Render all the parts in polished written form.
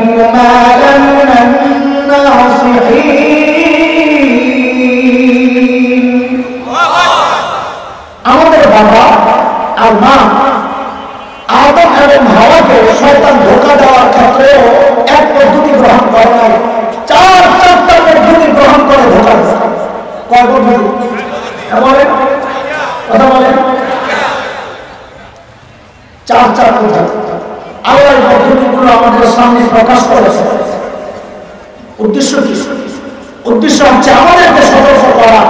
ما لمن الناصحين আমাদের বাবা আর মা আদম এবং হাওয়াকে শয়তান ধোঁকা দেওয়ার ক্ষেত্রে এক পদ্ধতি গ্রহণ করে নাই, চারটা পদ্ধতি গ্রহণ করে ধোঁকা দিয়েছে। কয় পদ্ধতি বলেন, কথা বলেন? চারটা পদ্ধতি। আল্লাহ এই পদ্ধতিগুলো আমাদের সামনে প্রকাশ করেছে। উদ্দেশ্য কি? উদ্দেশ্য হচ্ছে আমাদেরকে সতর্ক করা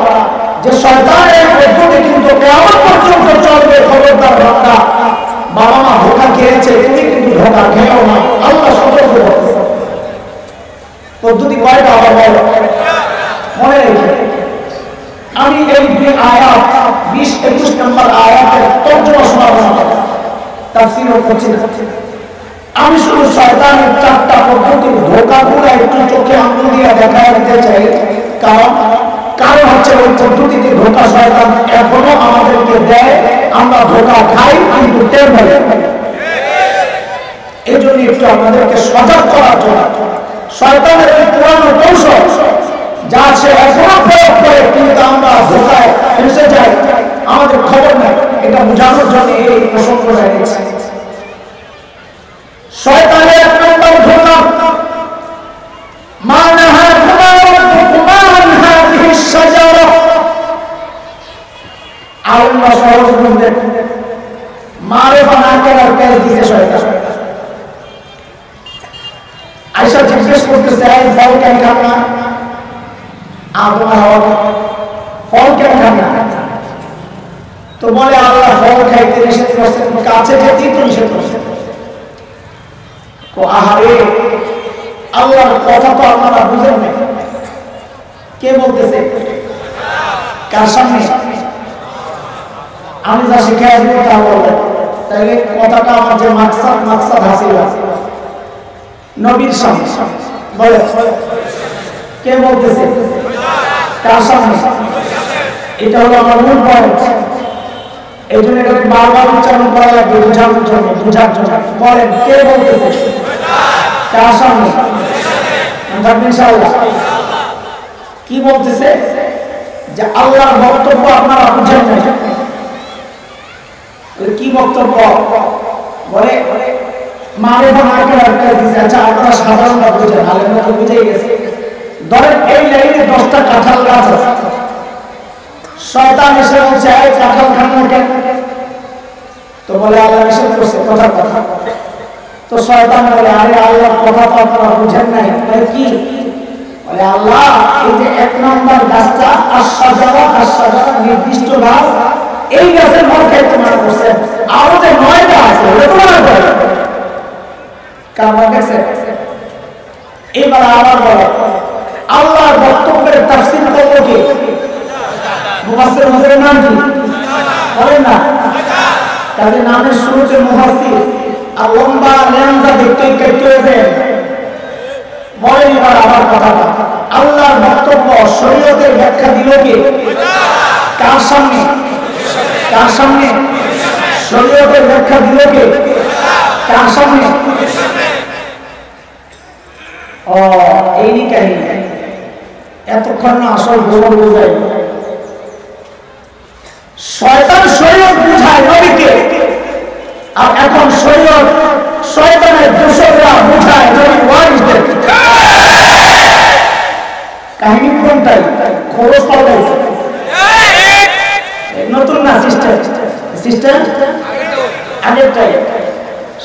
যে শয়তানের পদ্ধতি কিন্তু কিয়ামত পর্যন্ত চলবে। খবরদার বান্দা, বাবা মা ধোঁকা খেয়েছে, তুমি কিন্তু ধোঁকা খেও না, আল্লাহ সতর্ক করছে। পদ্ধতি কয়টা আবার বলো, মনে রেখে। আমি এই দুই আয়াত 20-21 নম্বর আয়াতের তর্জমা শোনাবো না, তাফসীর করছি না। আমি শুধু শয়তানের চারটা পদ্ধতির ধোঁকাগুলো একটু চোখে আঙুল দিয়ে দেখা দিতে চাই। কারণ হচ্ছে ওই পদ্ধতিতে ধোঁকা শয়তান এখনো আমাদেরকে দেয়, আমরা ধোঁকা খাই কিন্তু টের পাই। এই জন্য একটু আমাদেরকে সজাগ করার জন্য শয়তানের এই পুরানো কৌশল যা সে এখনো প্রয়োগ করে, কিন্তু আমরা ধোঁকায় ফেসে যাই, আমাদের খবর নেই। এটা বোঝানোর জন্য এই প্রসঙ্গটা এনেছি। শয়তানের এক নম্বর ধোঁকা, মা নাহাকুমা রাব্বুকুমা আন হাযিহি শাজারা। আল্লাহ সহজ বুঝলেন, মারেফা না করার কাজ দিতে শয়তান। আয়েশা জিজ্ঞেস করতেছে, এই ফল কেন খান না? আদম হাওয়া ফল কেন খান না? তো বলে আল্লাহ ফল খাইতে নিষেধ করছেন, কাছে যেতেই তো নিষেধ করছেন। আহারে, আল্লাহর কথা তো আপনারা বুঝেন না। কে বলতেছে? কার সামনে? আমি যা শিখাই দিব তা বলবেন, তাহলে কথাটা আমার যে মাকসাদ হাসিল আছে। নবীর সামনে বলে, কে বলতেছে? কার সামনে? এটা হলো আমার মূল পয়েন্ট। এই জন্য এটাকে বারবার উচ্চারণ করা লাগবে, বোঝার জন্য। বলেন, কে বলতেছে? কার সামনে? ইনশাআল্লাহ। কি বলতেছে? যে আল্লাহর বক্তব্য আপনারা বুঝেন না। কি বক্তব্য? বলে মারেফা না করার কাজ দিছে। আচ্ছা, আপনারা সাধারণটা বুঝেন, আলেমরা তো বুঝেই গেছে। ধরেন এই লাইনে 10টা কাঁঠাল গাছ আছে, শয়তান এসে বলছে, এই কাঁঠাল খান না কেন? তো বলে আল্লাহ নিষেধ করছে, কথা। তো শয়তান বলে, আরে আল্লাহর কথা তো আপনারা বুঝেন নাই। বলে কি? বলে আল্লাহ এই যে 1 নম্বর গাছটা আশ-শাজারা নির্দিষ্ট গাছ, এই গাছের ফল খাইতে মানা করছেন। আরো যে 9টা আছে ওটা তো মানা করে। কারণ দেখছে। এবার আবার বলে, আল্লাহর বক্তব্যের তাফসীর করলো কি? মুফাসসির হুজুরের নাম কি? বলেন না। তাদের নামের শুরুতে মুফাসসির আর লম্বা লেনজা দেখতে হয়েছে। বলেন এবার আবার কথাটা, আল্লাহর বক্তব্য শরীয়তের ব্যাখ্যা দিল কে? কার সামনে? কার সামনে? শরীয়তের ব্যাখ্যা দিল কে? কার সামনে? এই কাহিনী। এতক্ষণ না আসল গোবর বোঝাই। শয়তান শরীয়ত বুঝায় নবীকে, আর এখন শরীয়ত শয়তানের দোসররা বুঝায় নবীর ওয়ারিসদের। কাহিনী কোনটাই? খরচ পাল্টাইছে, নতুন না সিস্টেম আগেরটাই।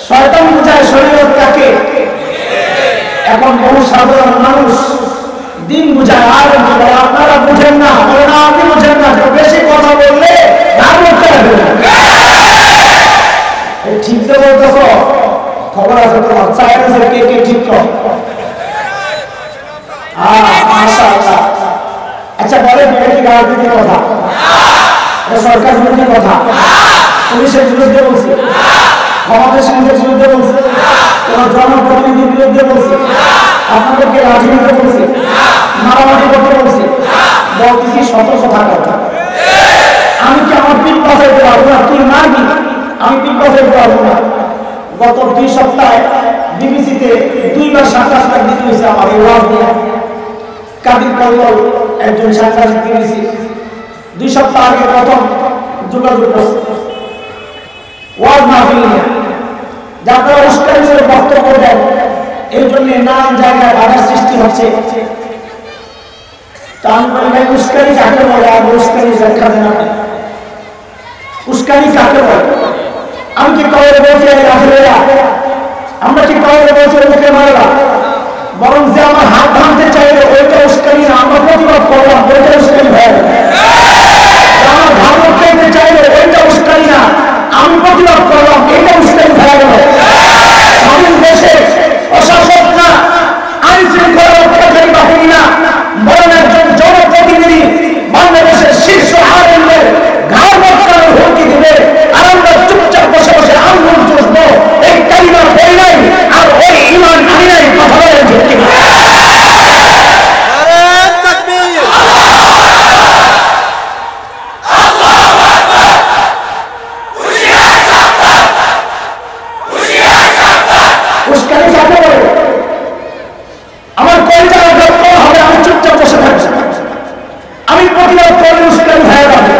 শয়তান বুঝায় শরীয়ত কাকে, এখন বহু সাধারণ মানুষ দিন বুঝায়। আর আপনারা বুঝেন না, বলে না আপনি বুঝেন না, বেশি কথা বললে রাগ করতে হবে। ঠিক তো বলতেছ, খবর আছে তোমার, চাইনিজের কে ঠিক কর। মাশাআল্লাহ। আচ্ছা বলেন, এটা কি রাজনীতির কথা? এটা সরকার বিরোধী কথা? পুলিশের বিরুদ্ধে বলছি, ক্ষমতা সঙ্গের বিরুদ্ধে বলছি, কোন জনপ্রতিনিধির বিরুদ্ধে বলছি, আপনাদেরকে রাজনীতি বলছি, মারামারি করতে বলছি? বলতেছি সতর্ক থাকার কথা। আমি কি আমার পিঠ বাঁচাইতে পারবো না? তুই মারবি, আমি পিঠ বাঁচাইতে পারবো না। গত 2 সপ্তাহে বিবিসিতে 2 বার সাক্ষাৎকার দিতে হয়েছে আমার এই ওয়াজ নিয়ে। কাদির কল্লোল একজন সাংবাদিক বিবিসি 2 সপ্তাহ আগে প্রথম যোগাযোগ করছে ওয়াজ মাহফিল নিয়ে, যাতে উস্কানি করে বক্তব্য দেন, এই জন্য নানান জায়গায় বাধার সৃষ্টি হচ্ছে। তা আমি বলি ভাই উস্কানি কাকে বলে? আর উস্কানি ব্যাখ্যা দেন আপনি। উস্কানি কাকে বলে? আমি কি কবরে বলছি আমরা কি কবরে বলছি মুখে মারবা? বরং যে আমার হাত ভাঙতে চাইলে ওইটা উস্কানি না, আমরা প্রতিবাদ করলাম ওইটা উস্কানি হয়ে গেল। আমার ভাঙতে চাইতে চাইলে ওইটা উস্কানি না, আমি প্রতিবাদ করলাম এটা উস্কানি হয়ে গেল। স্বাধীন দেশে প্রশাসক না, আইন শৃঙ্খলা রক্ষাকারী বাহিনী না, বরং একজন জনপ্রতিনিধি বাংলাদেশের শীর্ষ আইনের ঘাড় মটকানোর হুমকি দিবে, আর আমরা চুপচাপ বসে বসে আন্দোলন চুষবো। এই কালিমা বই নাই আর ওই ইমান আনি নাই, কথা বলেন ঠিক কিনা? আমার কয়টা হবে? আমি চুপচাপ বসে থাকছি, আমি প্রতিবাদ করলে উস্কানি হয়ে যাবে।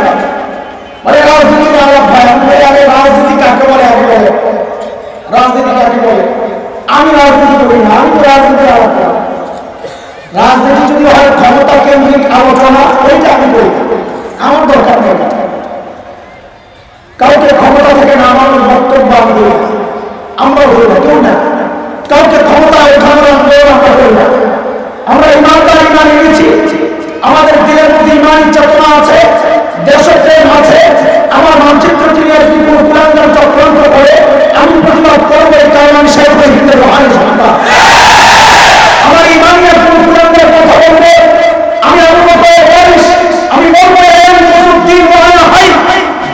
মানে রাজনীতি আলাপ ভাই, আমি আগে রাজনীতি কাকে বলে আগে বলে, রাজনীতি কাকে বলে? আমি রাজনীতি করি না, আমি তো রাজনীতি আলাপ করি। রাজনীতি যদি হয় ক্ষমতা কেন্দ্রিক আলোচনা, ওইটা আমি করি, আমার দরকার নেই। কাউকে ক্ষমতা থেকে নামানোর বক্তব্য আমি করি, আমরা করি না, কেউ না। কাউকে ক্ষমতা ওঠানোর আন্দোলন আমরা করি না। আমরা ইমানদার ইমান এনেছি, আমাদের দিলের মধ্যে ইমানি চেতনা আছে, দেশপ্রেম আছে। আমার মানচিত্র ক্রিয়ার যদি কোনো কুলাঙ্গার চক্রান্ত করে আমি প্রতিবাদ করবো, এই কারণে আমি শেখ হিন্দের রোহানি সন্তান। আমার ইমানের কোনো কুলাঙ্গার কথা বলবো, আমি আমি বলবো দিন মহানা ভাই,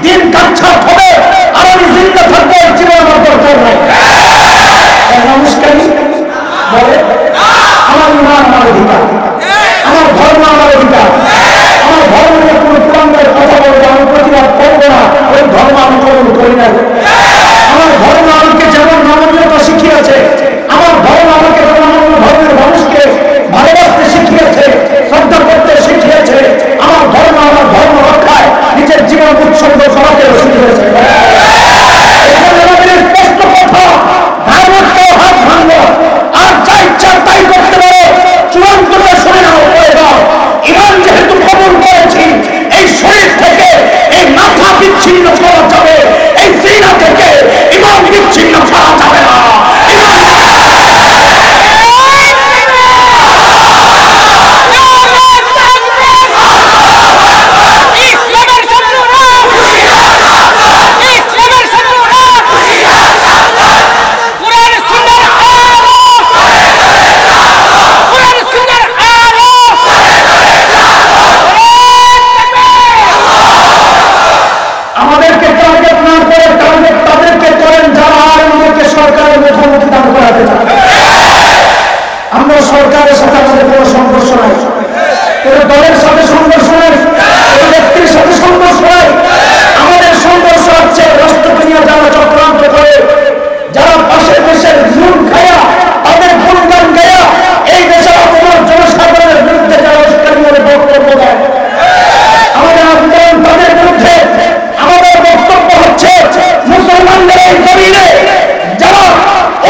দিন কাচ্ছা হবে, আর আমি জিন্দা থাকবো, জীবন আমার দরকার নাই। নমস্কারী বলে আমার ইমান আমার অধিকার, আমার ধর্ম আমার অধিকার, আমার ধর্মের কোনো কুলাঙ্গার কথা বলবো, আমি প্রতিবাদ করবো না, ওই ধর্ম আমি কবুল করি না। আমার ধর্ম আমাকে যেমন নমনীয়তা শিখিয়েছে, আমার ধর্ম আমাকে অন্যান্য ধর্মের মানুষকে ভালোবাসতে শিখিয়েছে, শ্রদ্ধা করতে শিখিয়েছে, আমার ধর্ম রক্ষায় নিজের জীবন উৎসর্গ করাতেও শিখিয়েছে। স্পষ্ট কথা, হাত ভাঙবো আর যা ইচ্ছা তাই করতে পারো, চূড়ান্ত শুনে নাও। ইমান যেহেতু কবুল করেছি, এই শরীর থেকে এই মাথা বিচ্ছিন্ন করা যাবে, এই সিনা থেকে ইমান বিচ্ছিন্ন করা যাবে না। আমরা সরকারের সাথে আমাদের কোনো সংঘর্ষ নাই, কোন দলের সাথে সংঘর্ষ নাই, কোন ব্যক্তির সাথে সংঘর্ষ নাই। আমাদের সংঘর্ষ হচ্ছে রাষ্ট্রকে নিয়ে যারা চক্রান্ত করে, যারা পাশের দেশের জুন খায়া তাদের গুণগান গায়া এই দেশের অপমান জনসাধারণের বিরুদ্ধে যারা উস্কানি করে বক্তব্য দেয়, আমাদের আন্দোলন তাদের বিরুদ্ধে। আমাদের বক্তব্য হচ্ছে মুসলমানদের এই জমিনে যারা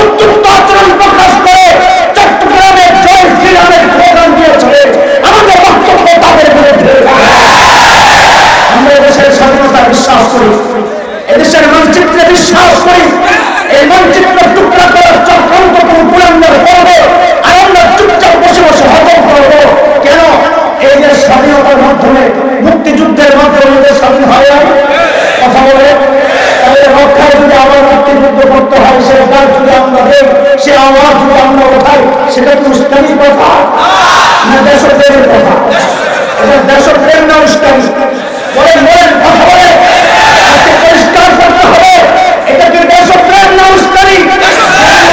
উদ্যুক্ত আচরণ প্রকাশ করে চট্টগ্রামে জয় শ্রীরামের স্লোগান দিয়েছে, আমাদের বক্তব্য তাদের বিরুদ্ধে। আমরা এদেশের স্বাধীনতা বিশ্বাস করি, এদেশের মানচিত্রে বিশ্বাস করি। এই মানচিত্র টুকরা করার চক্রান্ত কোন কুলাঙ্গার করবে, আর আমরা চুপচাপ বসে বসে হজম করবো কেন? এই দেশ স্বাধীনতার মাধ্যমে, মুক্তিযুদ্ধের মাধ্যমে দেশ স্বাধীন হয় কথা বলে। তাহলে রক্ষায় যদি আবার মুক্তিযুদ্ধ করতে হয়, সে ডাক যদি আমরা দেই, সে আওয়াজ যদি আমরা ওঠাই, সেটা কি উস্কানির কথা না দেশপ্রেমের কথা? এটা দেশপ্রেম না উস্কানি? বলেন কথা বলে পরিষ্কার করতে হবে, এটা কি দেশপ্রেম না উস্কানি?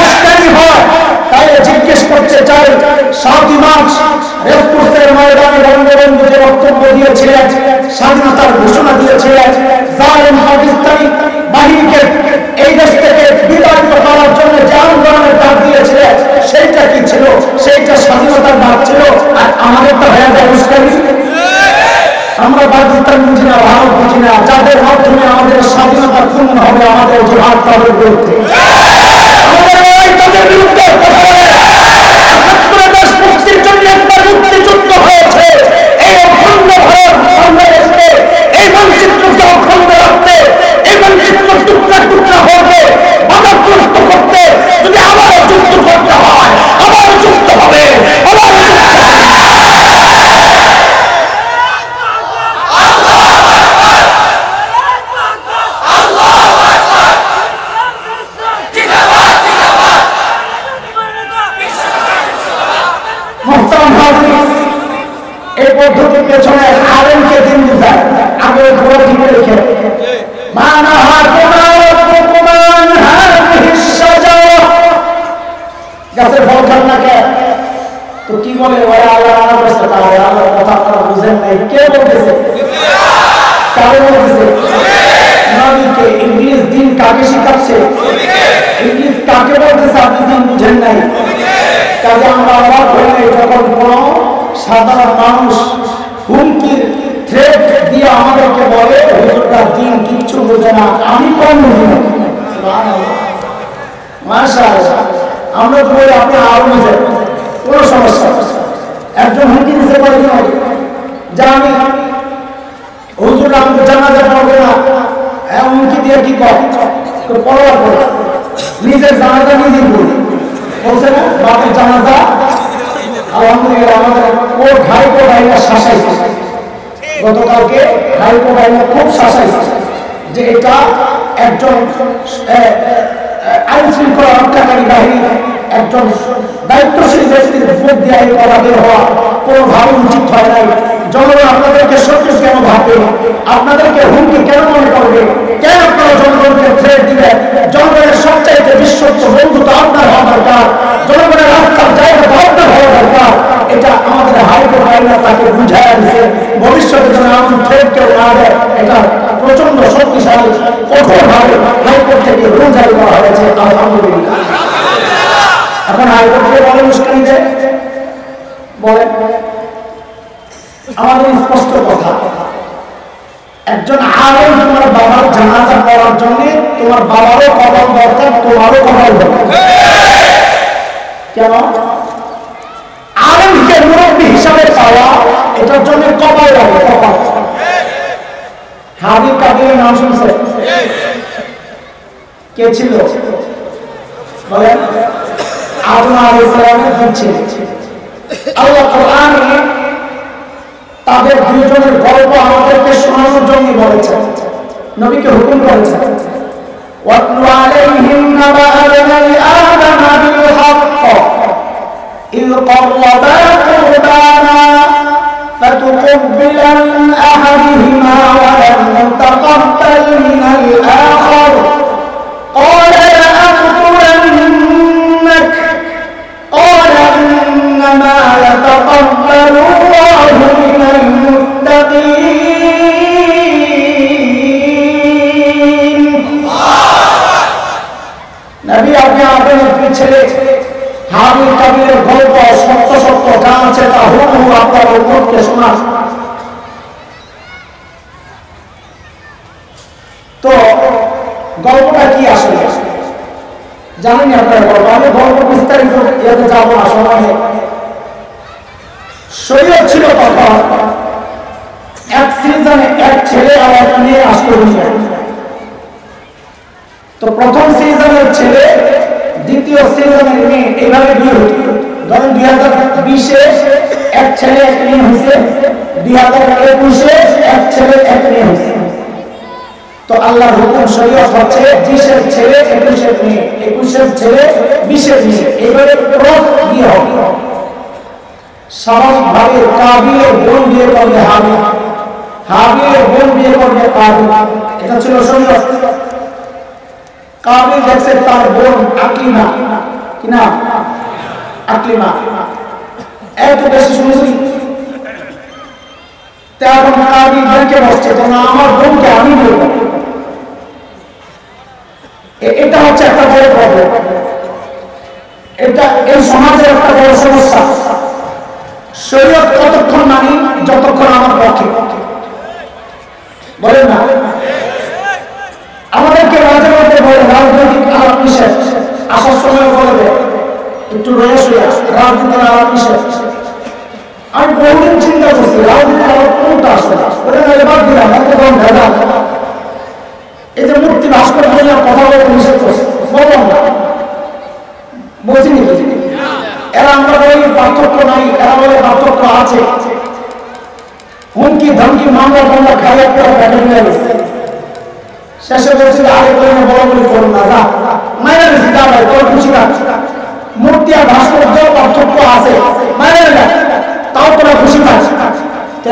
উস্কানি হয় তাহলে জিজ্ঞেস করতে চাই, 7 মার্চ রেসকোর্সের ময়দানে বঙ্গবন্ধু যে বক্তব্য দিয়েছিলেন, স্বাধীনতার ঘোষণা দিয়েছিলেন, জালেম পাকিস্তানি বাহিনীকে এই দেশ থেকে বিতাড়িত করার জন্য যে আন্দোলনের ডাক দিয়ে হয়ে যায় উস্কানি। আমরা পাকিস্তান বুঝি না, ভারত বুঝি না, যাদের মাধ্যমে আমাদের স্বাধীনতা পূর্ণ হবে, আমাদের জিহাদ তাদের বিরুদ্ধে, আমাদের লড়াই তাদের বিরুদ্ধে। দেশ মুক্তির জন্য একবার মুক্তিযুদ্ধ হয়েছে। এই অখণ্ড ভারত বাংলাদেশকে, এই মানচিত্রকে অখণ্ড রাখতে, এই মানচিত্র টুকরা টুকরা হবে বাধাগ্রস্ত করতে যদি আবারও যুদ্ধ করতে হয়, আবারও যুদ্ধ হবে, আবারও এই পদ্ধতির পেছনে আলেমকে দিন বুঝায়, আগে ঘোরা ঠিক রেখে গাছের ফল খান না কে? তো কি বলে ওরা আল্লাহ রান্না করেছে, তাহলে আল্লাহর কথা আপনারা বুঝেন নাই। কে বলতেছে? কারে বলতেছে? নবীকে। ইংলিশ দিন কাকে শিখাচ্ছে? ইংলিশ কাকে বলতেছে? আপনি দিন বুঝেন নাই। কাজে আমরা অবাক হয়ে নাই যখন কোন সাধারণ মানুষ হুমকির থ্রেট দিয়ে আমাদেরকে বলে হুজুরটা দিন কিচ্ছু বোঝে না, আমি কম বুঝি না। মাশাআল্লাহ, আমরা তো বলি আপনি আরো বুঝেন, কোনো সমস্যা। একজন হুমকি দিতে পারি না যে আমি হুজুর আমাকে জানাজা পড়বে না, হুমকি দিয়ে কি কর তো পড়ার পর নিজের জানাজা নিজেই বলি বলছে না, বাপের জানাজা আলহামদুলিল্লাহ আমাদের কোর্ট হাইকোর্ট আইনা শাসাইছে, গতকালকে হাইকোর্ট আইনা খুব শাসাইছে যে এটা একজন আইন শৃঙ্খলা রক্ষাকারী বাহিনী, একজন দায়িত্বশীল ব্যক্তির ভোট দিয়ে এই পদে হওয়া কোনোভাবে উচিত হয় নাই। জনগণ আপনাদেরকে সত্যি কেন ভাববে, আপনাদেরকে হুমকি কেন মনে করবে, কেন আপনারা জনগণকে থ্রেট দিবেন? জনগণের সবচাইতে বিশ্বস্ত বন্ধু তো আপনার হওয়া দরকার, জনগণের রাস্তার জায়গা তো আপনার হওয়া দরকার। এটা আমাদের হাইকোর্ট আইনা তাকে বুঝাইয়া দিচ্ছে, ভবিষ্যতে যেন এমন থ্রেট কেউ না দেয়। এটা প্রচন্ড শক্তিশালী কঠোরভাবে হাইকোর্ট থেকে রুল জারি করা হয়েছে, আলহামদুলিল্লাহ। এখন হাইকোর্টকে বলে উস্কানি দেয়, বলে আমাদের স্পষ্ট কথা, একজন আলেম তোমার বাবার জানাজা পড়ার জন্য তোমার বাবারও কবর দরকার, তোমারও কবর দরকার। কেন? আলেমকে মুরব্বী হিসাবে পাওয়া এটার জন্য কবর লাগে, কবর। হাবিব কাবিলের নাম শুনছে? কে ছিল? বলেন। আদম আলাইহিস সালামের দুই ছেলে। আল্লাহ কোরআনে তাদের দুইজনের গল্প আমাদেরকে শোনানোর জন্য বলেছেন, নবীকে হুকুম করেছেন, ওয়াতলু আলাইহিম নাবা আবনাই আদম বিল হক ইয ক্বাররাবা কুরবানা ফাতুকব্বিলা মিন আহাদিহিমা ওয়া লাম ইউতাকাব্বাল মিনাল আখার ক্বালা লাআقتلنك قال إنما يتقبل الله من المتقين। নবী আপনি আপনার দুই ছেলে হাবিল কাবিলের গল্প সত্য সত্য যা আছে তা হুবহু আপনার উম্মতকে শোনা। তো গল্পটা কি আসলে জানেন আপনার গল্প? আমি গল্প বিস্তারিত এতে যাবো না, সময় শরীয়ত ছিল তখন এক সিজনে এক ছেলে আর এক মেয়ে আসতে হয়েছে। তো প্রথম সিজনের ছেলে দ্বিতীয় সিজনের মেয়ে এইভাবে বিয়ে হতো। ধরেন 2020-এ এক ছেলে এক মেয়ে হয়েছে, 2021-এ এক ছেলে এক মেয়ে হয়েছে। তো আল্লাহর হুকুম শরীয়ত হচ্ছে 20-এর ছেলে 21-এর মেয়ে, 21-এর ছেলে 20-এর মেয়ে, এইভাবে ক্রস বিয়ে হবে। স্বাভাবিকভাবে কাবিলের বোন বিয়ে করবে হাবিল, হাবিলের বোন বিয়ে করবে কাবিল, এটা ছিল শরীয়ত। কাবিল দেখছে তার বোন আকলিমা, কি না আকলিমা, এত বেশি শুনেছি। তখন কাবিল ব্যাংকে বসছে, তোমরা আমার বোনকে আমি বিয়ে করবো। এটা হচ্ছে একটা বড় প্রবলেম, এটা এই সমাজের একটা বড় সমস্যা। শরীয়ত কতক্ষণ মানি? যতক্ষণ আমার পক্ষে। বলেন না? আমাদেরকে মাঝে মাঝে বলে রাজনৈতিক আলাপ নিষেধ, আসার সময় বলবে একটু রয়ে শুয়ে রাজনীতির আলাপ নিষেধ। আমি বহুদিন চিন্তা করছি রাজনীতির আলাপ কোনটা আসলে, ওটা না এবার দিলাম একদম ভেজাল। এই যে মূর্তি ভাস্কর হয়ে কথা বলে নিষেধ করছে, বললাম না বলছি নি? এরা আমরা বলি পার্থক্য নাই, এরা বলে পার্থক্য আছে। হুমকি ধমকি মামলা টামলা খাইয়া পড়ে ব্যাটে নিয়ে গেছে। শেষে বলছিল আরে করে বড় বলি করুন না, যা মাইনা বেশি যা ভাই তোর খুশি রাখ। মূর্তি আর ভাস্কর্য পার্থক্য আছে, মাইনা না তাও তোরা খুশি পাস।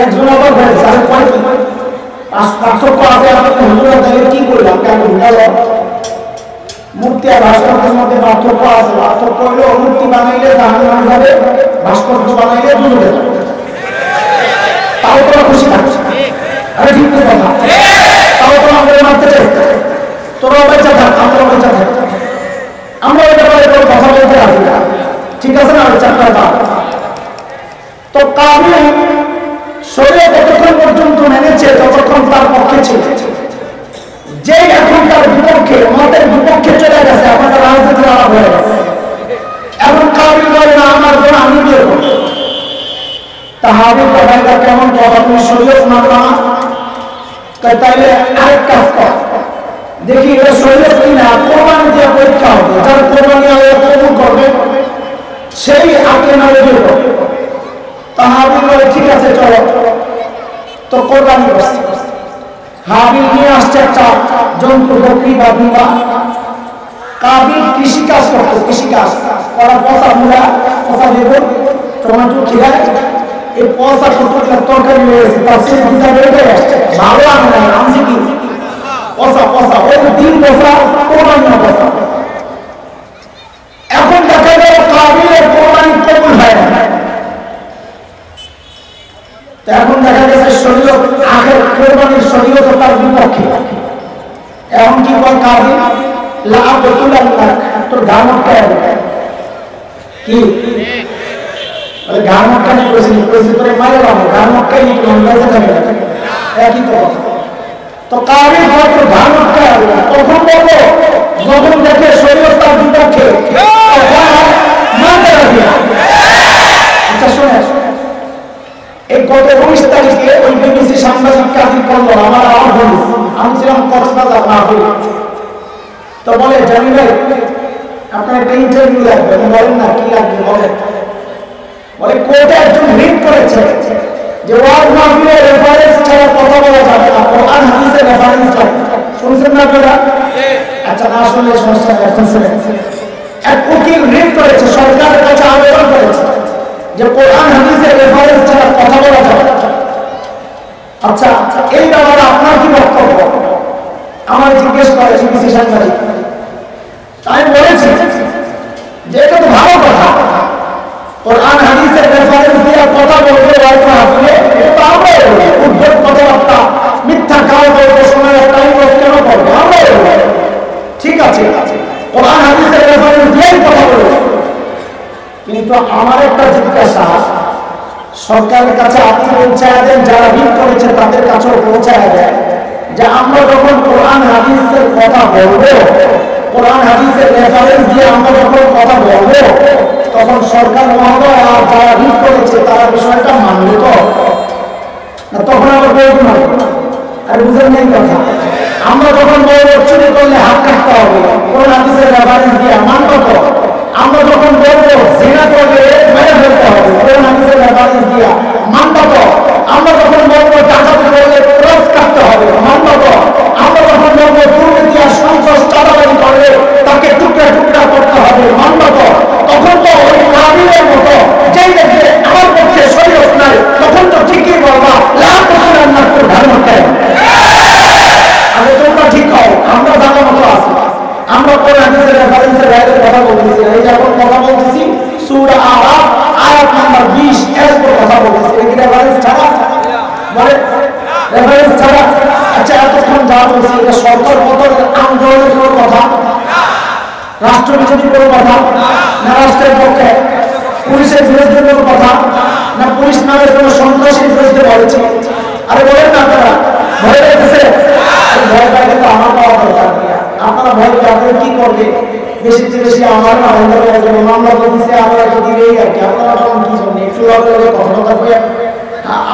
একজন আবার বলেছে আরে কয় কি পার্থক্য আছে, আপনি হুজুরা তাহলে কি করলাম কেন ঢুকাল? মূর্তি আর ভাস্কর্যের মধ্যে পার্থক্য আছে। পার্থক্য হলো মূর্তি বানাইলে জাহান্নামে যাবে, ভাস্কর্য বানাইলে দুজনে যাবে। তাও তোরা খুশি থাকছে। আরে ঠিক কথা, তাও তো আমাদের মারতে চাই। তোরাও বেঁচে থাক, আমরাও বেঁচে থাক, আমরা ওই ব্যাপারে কোনো কথা বলতে রাখি না, ঠিক আছে না? ওই চারটা বাদ। তো কাবিল শরীয়ত ততক্ষণ পর্যন্ত মেনেছে যতক্ষণ তার পক্ষে ছিল। যে এখন তার বিপক্ষে, মতের বিপক্ষে চলে গেছে, আমাদের রাজনীতির আলাপ হয়ে গেছে। এখন কাবিল বলে না আমার জন্য আমি বিয়ে করবো। তা হাবিল কথাটা কেমন কথা, তুমি শরীয়ত মানবা না? তাইলে আরেক কাজ কর, দেখি এটা শরীয়ত কিনা, কোরবানি দিয়ে পরীক্ষা হবে। যার কোরবানি আল্লাহ কবুল করবে সেই আগে না বিয়ে করবে। তা হাবিল বলে ঠিক আছে চলো, তো কোরবানি করছে। হাবিল নিয়ে আসছে একটা জন্তু, বকরি বা দুম্বা। কাবিল কৃষিকাজ করতো, কৃষিকাজ করা, পচা মুড়া, পচা বেগুন, টমেটো খিরায়, এই পচা কতগুলো তরকারি রয়েছে, তার সেই দুটা বেড়ে আসছে। ভালো আমি না, আমি কি পচা পচা, ওই দিন পচা, কোরবানি পচা। এখন দেখা গেল কাবিলের কোরবানি কবুল হয় না। এখন দেখা গেছে শরীয়ত আগের কোরবানির শরীয়ত তার বিপক্ষে। এখন কি বল কাবিল লাভ তুলান না, তোর গামটটা কি বলে গামটটা নিয়ে করেছিলি, করেছি তোরে মায়ের বাবু গামটটাই নিয়ে বেঁচে থাকবে, একই তো কথা। তো কাবিল হয়তো গামটটা তখন বলবো যখন দেখে শরীয়ত তার বিপক্ষে মানতে রাখি। আচ্ছা শোনে, এই গত 19 তারিখে ওই বিবিসি সাংবাদিক কাজী করলো আমার বলিস, আমি ছিলাম কক্সবাজার মাহফিল। তো বলে জানি ভাই আপনার একটা ইন্টারভিউ লাগবে। বলেন না কি লাগবে বলেন। বলে কোর্টে একজন রিট করেছে যে ওয়াজ মাহফিলে রেফারেন্স ছাড়া কথা বলা যাবে না, কোরআন হাদিসের রেফারেন্স লাগবে। শুনছেন না আপনারা? আচ্ছা না শুনলে সমস্যা নেই, এখন শুনেন। এক উকিল রিট করেছে, সরকারের কাছে আবেদন করেছে যে কোরআন হাদিসের রেফারেন্স ছাড়া কথা বলা যাবে না। আচ্ছা এই ব্যাপারে আপনার কি বক্তব্য? আমার জিজ্ঞেস করে বিবিসি সাংবাদিক। আমি বলেছি যে এটা তো ভালো কথা, কোরআন হাদিসের রেফারেন্স দিয়ে কথা বলতে হয়তো আসলে এটা আমরা উদ্ভট কথাবার্তা, মিথ্যা কাজ বলতে সময় টাইম লস কেন করবে? আমরা ঠিক আছে, কোরআন হাদিসের রেফারেন্স দিয়েই কথা বলবো। কিন্তু আমার একটা জিজ্ঞাসা, সরকারের কাছে আপনি পৌঁছায় দেন, যারা রিট করেছে তাদের কাছেও পৌঁছায় দেন যে আমরা যখন কোরআন হাদিসের কথা বলবো, কোরআন হাদিসের রেফারেন্স দিয়ে আমরা যখন কথা বলবো, তখন সরকার মহোদয় আর যারা রিট করেছে তারা বিষয়টা মানবে তো না? তখন আমরা বলবো না। আর বুঝেন নেই কথা, আমরা যখন বলবো চুরি করলে হাত কাটতে হবে, কোরআন হাদিসের রেফারেন্স দিয়ে মানবো তো? আমরা যখন বলবো জিনা করলে মেরে ফেলতে হবে, কোরআন হাদিসের রেফারেন্স দিয়ে মানবো তো? আমরা যখন বলবো ডাকাতি করলে ক্রস কাটতে হবে, মানবো তো? আমরা যখন বলবো দুর্নীতি আর সন্ত্রাস চাঁদাবাজি করলে তাকে টুকরা টুকরা করতে হবে, মানবো তো? তখন তো ওই কাবিলের মতো যেই দেখবে আমার পক্ষে শরীয়ত নাই, তখন তো ঠিকই বলবা লাভ করলাম না, তোর ধর্মটাই আরে তোমরা ঠিক হও, আমরা জানা মতো আছি। আমরা কোরআন হাদিসের রেফারেন্সের বাইরে কথা বলতেছি না। এই যখন কথা বলতেছি সূরা আরাফ আয়াত নাম্বার 20 এর উপর কথা বলতেছি। এই রেফারেন্স ছাড়া বলে রেফারেন্স ছাড়া। আচ্ছা এতক্ষণ যা বলছি এটা সরকার পতন আন্দোলনের কোনো কথা, রাষ্ট্র বিরোধী কোনো কথা না, রাষ্ট্রের পক্ষে পুলিশের বিরোধী কোনো কথা না পুলিশ নামে কোনো সন্ত্রাসীর বিরুদ্ধে বলেছি? আরে বলেন না আপনারা, ভয় পেয়েছে? ভয় পাইলে তো আমার পাওয়া দরকার। আপনারা ভয় পেয়ে আপনারা কি করবে? বেশি বেশি আমার মামলা দিচ্ছে, আমরা একটু দিলেই আর কি। আপনারা তখন কি জন্য একটু কথা বলে?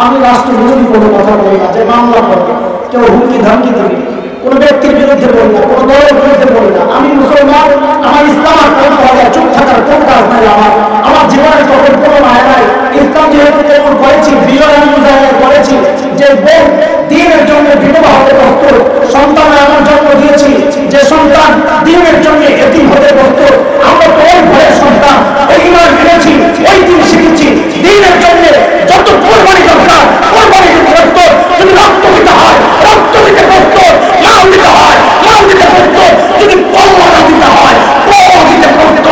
আমি রাষ্ট্র বিরোধী কোনো কথা বলি না যে মামলা করবে, কেউ হুমকি ধামকি দেবে, কোনো ব্যক্তির বিরুদ্ধে বলি না, কোনো দলের বিরুদ্ধে বলি না। আমি মুসলমান, আমার ইসলাম আর কোন কথা চুপ থাকার কোন কাজ নাই আমার। আমার জীবনে তখন কোনো মায় নাই। ইসলাম যেহেতু তেমন করেছি, বিজয় আমি জায়গায় করেছি যে বোন দিনের জন্য বিধবা হতে প্রস্তুত, সন্তান আমার জন্ম দিয়েছি যে সন্তান দিনের জন্য এতিম হতে প্রস্তুত। আমরা তো ওই ভয়ের সন্তান, ওই ইমান এনেছি, ওই দিন শিখেছি। দিনের জন্য যত কোরবানি দরকার কোরবানি দিতে প্রস্তুত। যদি রক্ত দিতে হয় রক্ত দিতে প্রস্তুত, মাল দিতে হয় মাল দিতে প্রস্তুত, যদি কল্লা দিতে হয় কল্লা দিতে প্রস্তুত,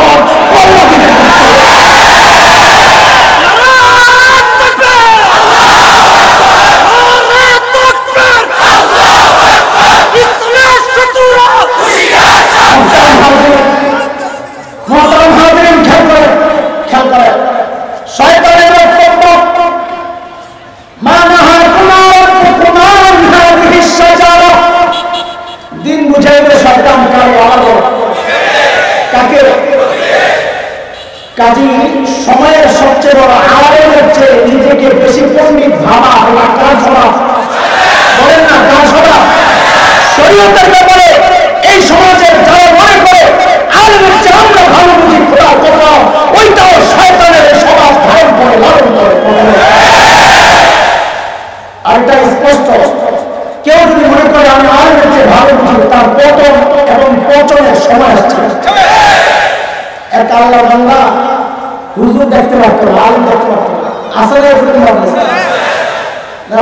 কল্লা দিতে কাজী সময়ের সবচেয়ে বড় আড়াই হচ্ছে নিজেকে বেশি পণ্ডিত ভাবা এবং কাজ হওয়া। বলেন না কাজ হওয়া শরীয়তের ব্যাপারে এই সমাজের যারা মনে করে আলেম হচ্ছে আমরা ভালো বুঝি খোলা কথা, ওইটাও শয়তানের সমাজ ধারণ করে লালন করে। আর এটা স্পষ্ট, কেউ যদি মনে করে আমি আলেম হচ্ছে ভালো বুঝি, তার পতন এবং পচনের সময় আসছে। এক আল্লাহ বান্দা হুজুর দেখতে পারতো না, আলেম দেখতে পারতো না, আসলে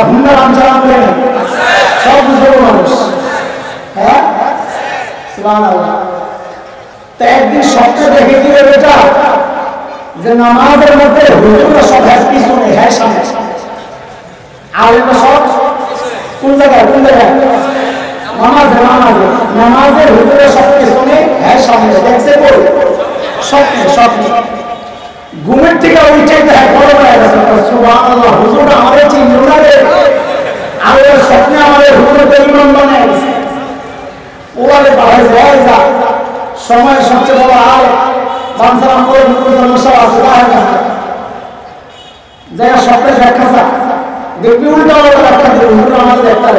হুন্ডা রাম চালান করে না, সব বুঝলো মানুষ। হ্যাঁ সুবহানাল্লাহ। তো একদিন স্বপ্নে দেখে কি বেটা যে নামাজের মধ্যে হুজুররা সব হ্যাঁ পিছনে হ্যাঁ সামনে, আলেমরা সব কোন জায়গায় কোন জায়গায় নামাজের হুজুররা সব পিছনে হ্যাঁ সামনে। দেখছে কই? স্বপ্নে স্বপ্নে ঘুমের থেকে উঠে দেয় বড় হয়ে গেছে। সুবহানাল্লাহ, হুজুর আমাদের চিনল না রে, আমাদের স্বপ্নে আমাদের হুজুরকে ইমাম বানায় গেছে। ওয়ালে বাড়াই যায় যা সময় সবচেয়ে বড় আল বানসালাম করে মুরুদ সব আছে যায় স্বপ্নের ব্যাখ্যা চা দেখবি উল্টা ব্যাখ্যা দেবে। হুজুর আমাদের দেখতে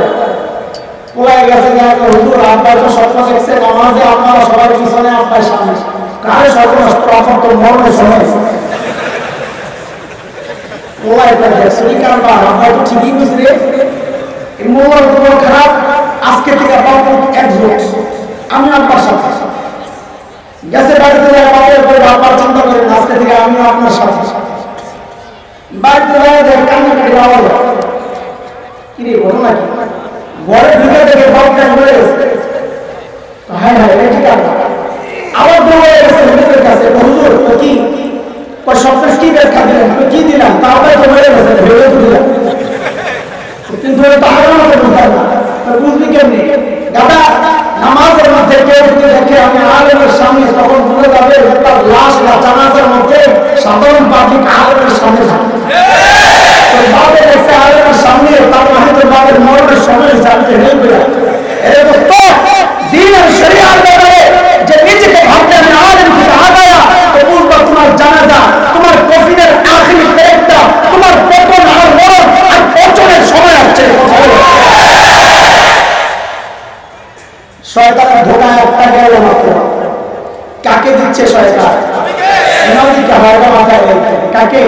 পোলাই গেছে হুজুর আব্বা তো স্বপ্ন দেখছে নামাজে আপনারা সবাই পিছনে আপনার সামনে। কারে সর্বনষ্ট আপনার তো মরণের সময় পোলাই দেখছে কারবার আব্বা তো ঠিকই বুঝলে মোর তোমার খারাপ। আজকে থেকে বাবু একজোট আমি আপনার সাথে গেছে বাড়িতে যায় বাপের করে বাবার চিন্তা করেন আজকে থেকে আমি আপনার সাথে। বাড়িতে যায় দেখ কান্নাকাটি আওয়াজ কিরে ঘটনা কি? ঘরে ঢুকে দেখে বাপটা হয়ে গেছে। হ্যাঁ হ্যাঁ এটা ঠিক আছে। আবার দৌড়ে গেছে হুজুরের কাছে, হুজুর তো কি স্বপ্নের কি ব্যাখ্যা দিলেন? কি দিলাম? তারপরে তো মেরে গেছে ভেবে দিলাম, কিন্তু বুঝলি কেমনি দাদা? নামাজের মধ্যে কেউ যদি দেখে আমি আলেমের সামনে, তখন ভুলে যাবে তার লাশ বা জানাজার মধ্যে সাধারণ পাবলিক আলেমের সামনে বাপে দেখছে আলেমের সামনে, তার মানে তো বাপের মরণের সময় জানতে নেবে। দিনের শরিয়ার ব্যাপারে যে নিজেকে ভাবতে আমি আলেম থেকে আগায়া, তো বুঝবা তোমার জানাজা, তোমার কফিনের আখিরি পেরেকটা, তোমার পতন আর মরণ আর পচনের সময় আসছে। শয়তানের ধোঁকা একটা গেল মাত্র। কাকে দিচ্ছে শয়তান? নবীকে হয়তো মাথায় রেখে কাকে?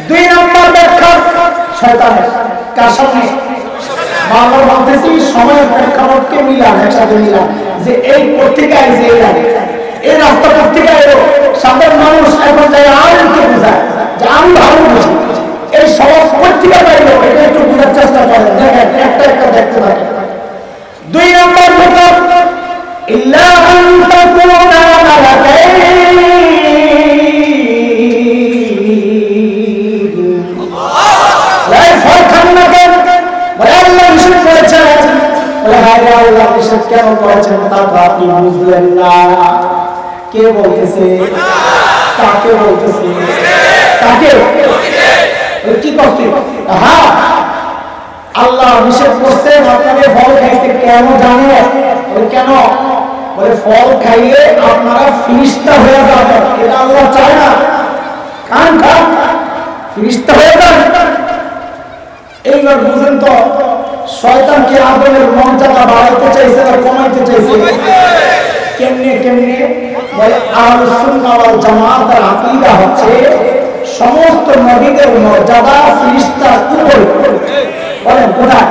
দুই নম্বর ব্যাখ্যা শয়তানের কার সামনে? বারবার বলতেছি সময়ের প্রেক্ষাপটকে মিলান, একসাথে মিলান যে এই পত্রিকায় যে এই রাস্তা পত্রিকায় এলো সাধারণ মানুষ এখন যায় আলেমকে বোঝায় যে আমি ভালো বুঝি। এই সব পত্রিকা পাইলো এটা একটু বোঝার চেষ্টা করেন, দেখেন একটা একটা দেখতে পারেন। দুই নম্বর ব্যাখ্যা ইল্লা আন তাকুনা মালাকাইন, লাই ফরখান না কেন বলে আল্লাহ নিষেধ করেছেন, বলে হায় আল্লাহ নিষেধ কেন করেছেন তা তো আপনি বুঝলেন না। কে বলতেছে? কাকে বলতেছে? কাকে? কি করতে? হ্যাঁ, আল্লাহ নিষেধ করছে আপনাকে ফল খাইতে। কেন জানে? কেন? বলে ফল খাইলে আপনারা ফিরিস্তা হয়ে যাবেন। এটা আল্লাহ চায় না। খান খান, ফিরিস্তা হয়ে যান। এইবার বুঝেন তো, শয়তান কি আদমের মর্যাদা বাড়াইতে চাইছে না কমাইতে চাইছে? কেমনে কেমনে? বলে আহলুস সুন্নাহ ওয়াল জামাতের আকীদা হচ্ছে সমস্ত নবীদের মর্যাদা ফিরিস্তার উপরে। বলেন কোথায়?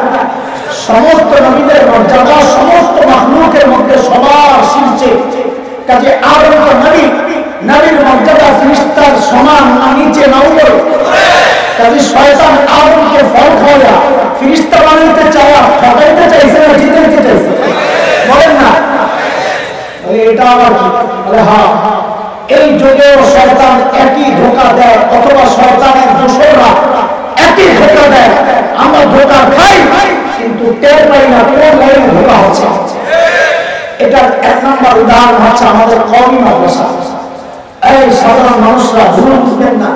সমস্ত নবীদের মর্যাদা সমস্ত মাখলুকের মধ্যে সবার শীর্ষে। কাজে আদম তো নবী, নবীর মর্যাদা ফিরিস্তার সমান না নিচে না উপরে? কাজে শয়তান আদমকে ফল খাওয়া ফিরিস্তা বানাইতে চাওয়া ঠকাইতে চাইছে না জিতাইতে চাইছে? বলেন না। এটা আবার কি? বলে হ্যাঁ, এই যুগেও শয়তান একই ধোঁকা দেয়, অথবা শয়তানের দোসররা একই ধোঁকা দেয়। আমরা ধোঁকা খাই কিন্তু টের পাই না কোন লাইনে ধোঁকা হচ্ছে। এটার এক নম্বর উদাহরণ হচ্ছে আমাদের কওমি মাদ্রাসা। এই সাধারণ মানুষরা ভুল বুঝবেন না।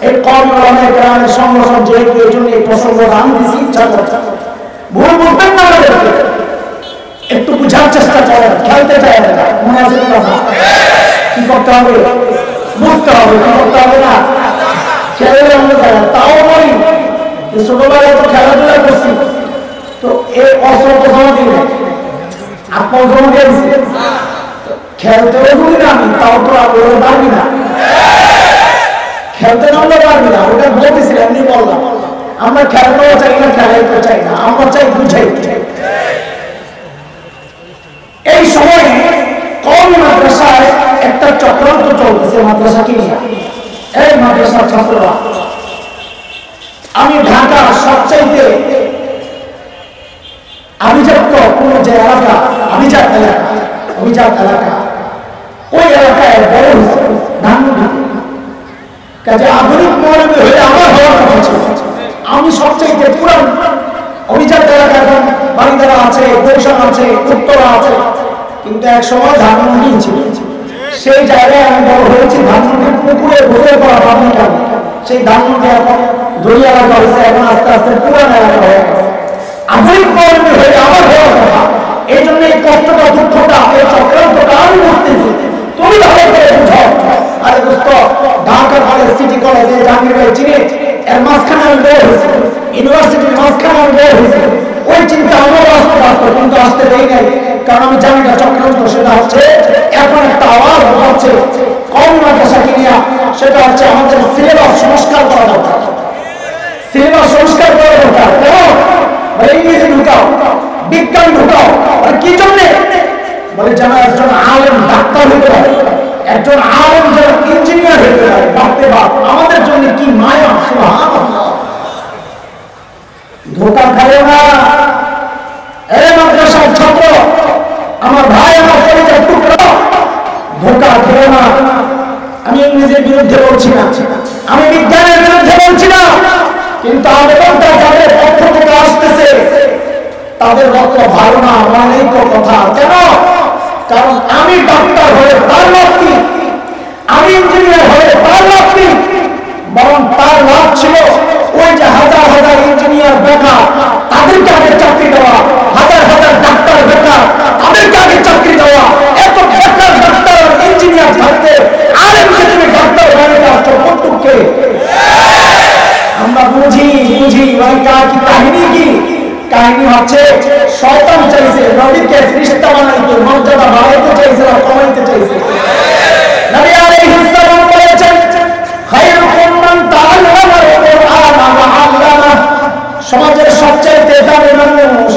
এই কওমি ওলামায়ে কেরামের সংগঠন যেহেতু এই জন্য এই প্রসঙ্গটা আমি দিচ্ছি, ইচ্ছা করছে ভুল বুঝবেন না। আমাদেরকে একটু বুঝার চেষ্টা করেন। খেলতে চাই না, মনে আছে কথা? কি করতে হবে? বুঝতে হবে। কি করতে হবে না? খেলে আমরা যাই, তাও বলি ছোটবেলায় তো খেলাধুলা করছি, তো এই অস্ত্র তো সমাধি নেই, আত্মসম দিয়েছি, খেলতেও বলি না আমি, তাও তো ওরা পারবি না, খেলতে নামলে পারবি না। ওটা বলতেছি, এমনি বললাম। আমরা খেলতেও চাই না, খেলাইতেও চাই না, আমরা চাই বুঝাইতে। এই সময় কওমি মাদ্রাসায় একটা চক্রান্ত চলতেছে মাদ্রাসাকে নিয়ে। এই মাদ্রাসার ছাত্ররা, আমি ঢাকার সবচাইতে আভিজাত্য কোন যে এলাকা, অভিজাত এলাকা, ওই এলাকায় বড় হয়েছে ধানমন্ডি। কাজে আধুনিক মৌলবী হয়ে আমার হওয়ার কথা ছিল। আমি সবচাইতে পুরান অভিজাত এলাকা, এখন বাড়িদারা আছে, গুলশান আছে, উত্তরা আছে, কিন্তু এক সময় ধানমন্ডি ছিল। সেই জায়গায় আমি বড় হয়েছি। ধানমন্ডির পুকুরে ঘুরে পড়া পাবলিক। সেই ধানমন্ডি এখন দড়িয়া এলাকা হয়েছে, এখন আস্তে আস্তে পুরান এলাকা হয়ে গেছে। আধুনিক মৌলবী হয়ে আমার হওয়ার কথা। এই জন্য এই কষ্টটা, দুঃখটা, এই চক্রান্তটা আমি বুঝতেছি, তুমি ভালো করে বুঝো। আরে দোস্ত, ঢাকা কলেজ, সিটি কলেজে জাহাঙ্গীর ভাই চিনে, এর মাঝখানে আমি বড় হয়েছি, ইউনিভার্সিটির মাঝখানে আমি বড় হয়েছি। ওই চিন্তা আমারও আসতে পারত, কিন্তু আসতে দেই নাই, কারণ আমি জানি না চক্রান্ত। সেটা হচ্ছে এখন একটা আওয়াজ হচ্ছে কওমি মাদ্রাসাকে নিয়ে, সেটা হচ্ছে আমাদের সিলেবাস সংস্কার করা দরকার। সিলেবাস সংস্কার করা দরকার। কেন? ইংরেজি ঢুকাও, বিজ্ঞান ঢুকাও। কি জন্য? বলে যেন একজন আলেম ডাক্তার হতে পারে, একজন আলেম যেন ইঞ্জিনিয়ার হতে পারে। ভাবতে পার আমাদের জন্য কি মায়া। সুবহানাল্লাহ। ধোঁকা খাবে না। এই মাদ্রাসার ছাত্র, আমার ভাই, আমার পরিচয় টুকরা, ধোঁকা খেয়ে না। আমি ইংরেজির বিরুদ্ধে বলছি না, আমি বিজ্ঞানের বিরুদ্ধে বলছি না, কিন্তু আবেদনটা যাদের পক্ষ থেকে আসতেছে তাদের মতো ধারণা মানেই তো কথা। কেন? কারণ আমি ডাক্তার হয়ে তার লাভ কি, আমি ইঞ্জিনিয়ার হয়ে তার লাভ কি? বরং তার লাভ ছিল ওই যে হাজার হাজার ইঞ্জিনিয়ার বেকার, তাদেরকে আগে চাকরি দেওয়া, হাজার হাজার ডাক্তার বেকার, তাদেরকে আগে চাকরি দেওয়া। এত বেকার ডাক্তার ইঞ্জিনিয়ার থাকতে আলেমকে তুমি ডাক্তার বানাতে আসছো কতটুকু? আমরা বুঝি কি কাহিনী? কি কাহিনী হচ্ছে শয়তান চাইছে নবীকে ফেরেশতা বানাইতে, মর্যাদা বাড়াইতে চাইছে না কমাইতে চাইছে। নবী আলাইহিস সালাম বলেছেন, খায়রুকুম মান তাআল্লামাল কুরআনা ওয়া আল্লামা। সমাজের সবচেয়ে দামি মানুষ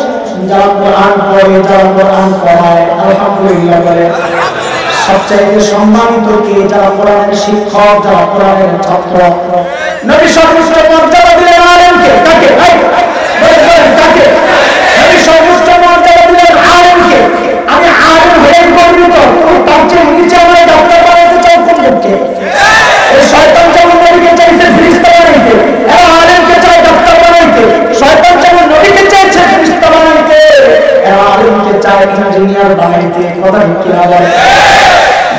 যারা কোরআন পড়ে, যারা কোরআন পড়ায়। আলহামদুলিল্লাহ বলে। সবচেয়ে সম্মানিত কে? যারা কোরআনের শিক্ষক, যারা কোরআনের ছাত্র। নবী সর্বোচ্চ মর্যাদা দিলেন আলেমকে। কাকে? কাকে? নবী সর্বোচ্চ মর্যাদা দিলেন আলেমকে। আমি আলেম হয়ে গর্বিত, তুমি তার চেয়ে নিচে আমায় ডাক্তার বানাতে চাও কোন লোককে? এই শয়তান যেমন নবীকে চাইছে ফেরেশতা বানাইতে, এরা আলেমকে চায় ডাক্তার বানাইতে। শয়তান যেমন নবীকে চাইছে ফেরেশতা বানাইতে, এরা আলেমকে চায় ইঞ্জিনিয়ার বানাইতে। কথা ঠিক কিনা বলে?